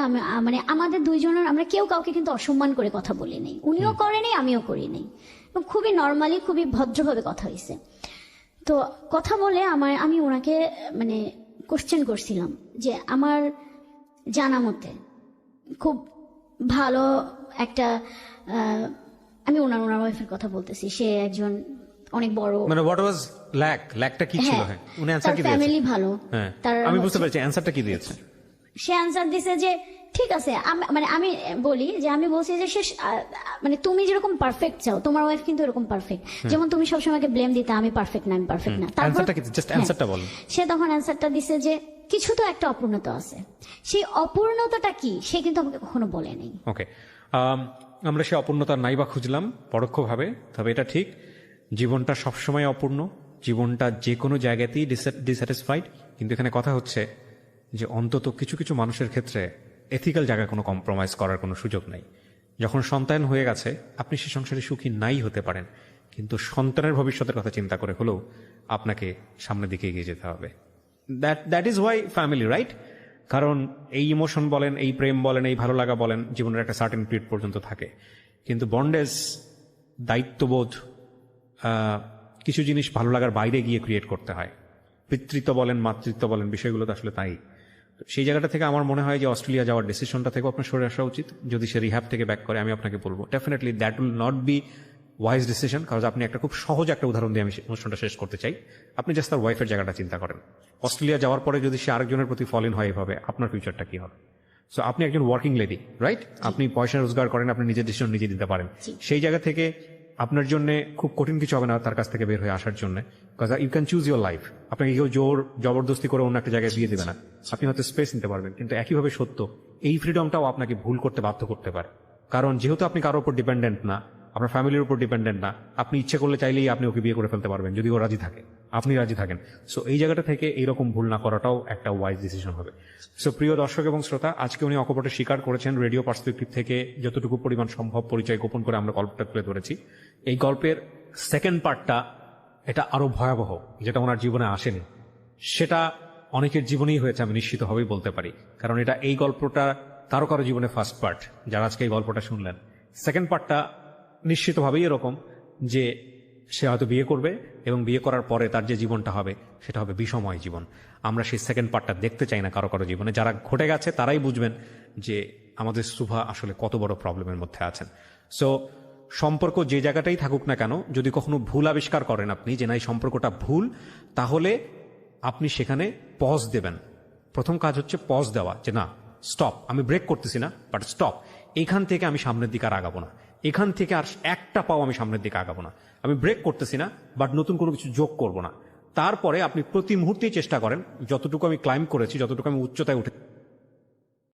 S1: মানে আমাদের দুইজনের আমরা কেউ কাউকে কিন্তু অসম্মান করে কথা বলি নাই, উনিও করেনি আমিও করি নাই, এবং খুবই নর্মালি খুবই ভদ্রভাবে কথা হয়েছে। তো কথা বলে আমি ওনাকে মানে কোশ্চেন করছিলাম যে আমার জানা মতে খুব ভালো একটা আমি ওনার ওয়াইফের কথা বলতেছি, সে একজন অনেক বড়,
S2: মানে হোয়াট ওয়াজ ল্যাকটা কি ছিল? হ্যাঁ, উনি অ্যানসার কি দিয়েছে?
S1: ফ্যামিলি ভালো।
S2: হ্যাঁ, আমি বুঝতে পেরেছি অ্যানসারটা কি দিয়েছে।
S1: সে অ্যানসার দিয়েছে যে ঠিক আছে, মানে আমি বলি যে আমি বলছি যে সে মানে তুমি যেরকম পারফেক্ট চাও তোমার ওয়াইফ কিন্তু এরকম পারফেক্ট, যেমন তুমি সবসময় ব্লেম দিতে আমি পারফেক্ট না, আমি পারফেক্ট না।
S2: অ্যানসারটা কি? জাস্ট অ্যানসারটা বল।
S1: সে তখন অ্যানসারটা দিছে যে কিছু তো একটা অপূর্ণতা আছে, সেই অপূর্ণতাটা কি সে কিন্তু আমাকে কখনো বলেনি।
S2: ওকে, আমরা সে অপূর্ণতা নাই বা খুঁজলাম পরোক্ষভাবে, তবে এটা ঠিক জীবনটা সবসময় অপূর্ণ, জীবনটা যে কোনো জায়গাতেই ডিস্যাটিসফাইড। কিন্তু এখানে কথা হচ্ছে যে অন্তত কিছু কিছু মানুষের ক্ষেত্রে এথিক্যাল জায়গায় কোনো কম্প্রোমাইজ করার কোনো সুযোগ নেই। যখন সন্তান হয়ে গেছে আপনি সে সংসারে সুখী নাই হতে পারেন, কিন্তু সন্তানের ভবিষ্যতের কথা চিন্তা করে হলেও আপনাকে সামনের দিকে এগিয়ে যেতে হবে। That is Y family, right? কারণ এই ইমোশন বলেন, এই প্রেম বলেন, এই ভালো লাগা বলেন, জীবনের একটা সার্টেন পিরিয়ড পর্যন্ত থাকে। কিন্তু বন্ডেজ, দায়িত্ববোধ, কিছু জিনিস ভালো লাগার বাইরে গিয়ে ক্রিয়েট করতে হয়। পিতৃত্ব বলেন, মাতৃত্ব বলেন, বিষয়গুলো তো আসলে তাই। তো সেই জায়গাটা থেকে আমার মনে হয় যে অস্ট্রেলিয়া যাওয়ার ডিসিশনটা থেকে আপনার সরে আসা উচিত। যদি সে রিহ্যাব থেকে ব্যাক করে, আমি আপনাকে বলবো definitely that will not be wise decision. কারণ আপনি একটা খুব সহজ একটা উদাহরণ দিয়ে আমি অনুষ্ঠানটা শেষ করতে চাই। আপনি জাস্ট তার ওয়াইফের জায়গাটা চিন্তা করেন। অস্ট্রেলিয়া যাওয়ার পরে যদি সে আরেকজনের প্রতি ফল ইন হয় এভাবে, আপনার ফিউচারটা কি হবে? সো আপনি একজন ওয়ার্কিং লেডি, রাইট? আপনি পয়সা রোজগার করেন, আপনি নিজের ডিসিশন নিজে দিতে পারেন। সেই জায়গা থেকে আপনার জন্য খুব কঠিন কিছু হবে না তার কাছ থেকে বের হয়ে আসার জন্য। Because you can choose your life. আপনাকে কেউ জবরদস্তি করে অন্য একটা জায়গায় দিয়ে দেবে না। আপনি হয়তো স্পেস নিতে পারবেন, কিন্তু একইভাবে সত্য এই ফ্রিডমটাও আপনাকে ভুল করতে বাধ্য করতে পারে। কারণ যেহেতু আপনি কারোর উপর ডিপেন্ডেন্ট না, আপনার ফ্যামিলির উপর ডিপেন্ডেন্ট না, আপনি ইচ্ছে করলে চাইলেই আপনি ওকে বিয়ে করে ফেলতে পারবেন যদি ও রাজি থাকে, আপনি রাজি থাকেন। সো এই জায়গাটা থেকে এইরকম ভুল না করাটাও একটা ওয়াইজ ডিসিশন হবে। সো প্রিয় দর্শক এবং শ্রোতা, আজকে উনি অকপটে স্বীকার করেছেন রেডিও পার্সপেক্টিভ থেকে যতটুকু পরিমাণ সম্ভব পরিচয় গোপন করে আমরা গল্পটা তুলে ধরেছি। এই গল্পের সেকেন্ড পার্টটা এটা আরো ভয়াবহ, যেটা ওনার জীবনে আসেনি, সেটা অনেকের জীবনেই হয়েছে, আমি নিশ্চিতভাবেই বলতে পারি। কারণ এটা এই গল্পটা কারো কারো জীবনে ফার্স্ট পার্ট, যারা আজকে এই গল্পটা শুনলেন। সেকেন্ড পার্টটা নিশ্চিতভাবেই এরকম যে সে হয়তো বিয়ে করবে এবং বিয়ে করার পরে তার যে জীবনটা হবে সেটা হবে বিষময় জীবন। আমরা সেই সেকেন্ড পার্টটা দেখতে চাই না কারো কারো জীবনে। যারা ঘটে গেছে তারাই বুঝবেন যে আমাদের সুভা আসলে কত বড় প্রবলেমের মধ্যে আছেন। সো সম্পর্ক যে জায়গাটাই থাকুক না কেন, যদি কখনো ভুল আবিষ্কার করেন আপনি যে না এই সম্পর্কটা ভুল, তাহলে আপনি সেখানে পজ দেবেন। প্রথম কাজ হচ্ছে পজ দেওয়া, যে না স্টপ, আমি ব্রেক করতেছি না, বাট স্টপ, এখান থেকে আমি সামনের দিকে আর আগাবো না, এখান থেকে আর একটা পাও আমি সামনের দিকে আগাবো না। আমি ব্রেক করতেছি না, বাট নতুন কোনো কিছু যোগ করব না। তারপরে আপনি প্রতি মুহূর্তেই চেষ্টা করেন যতটুকু আমি ক্লাইম্ব করেছি, যতটুকু আমি উচ্চতায় উঠে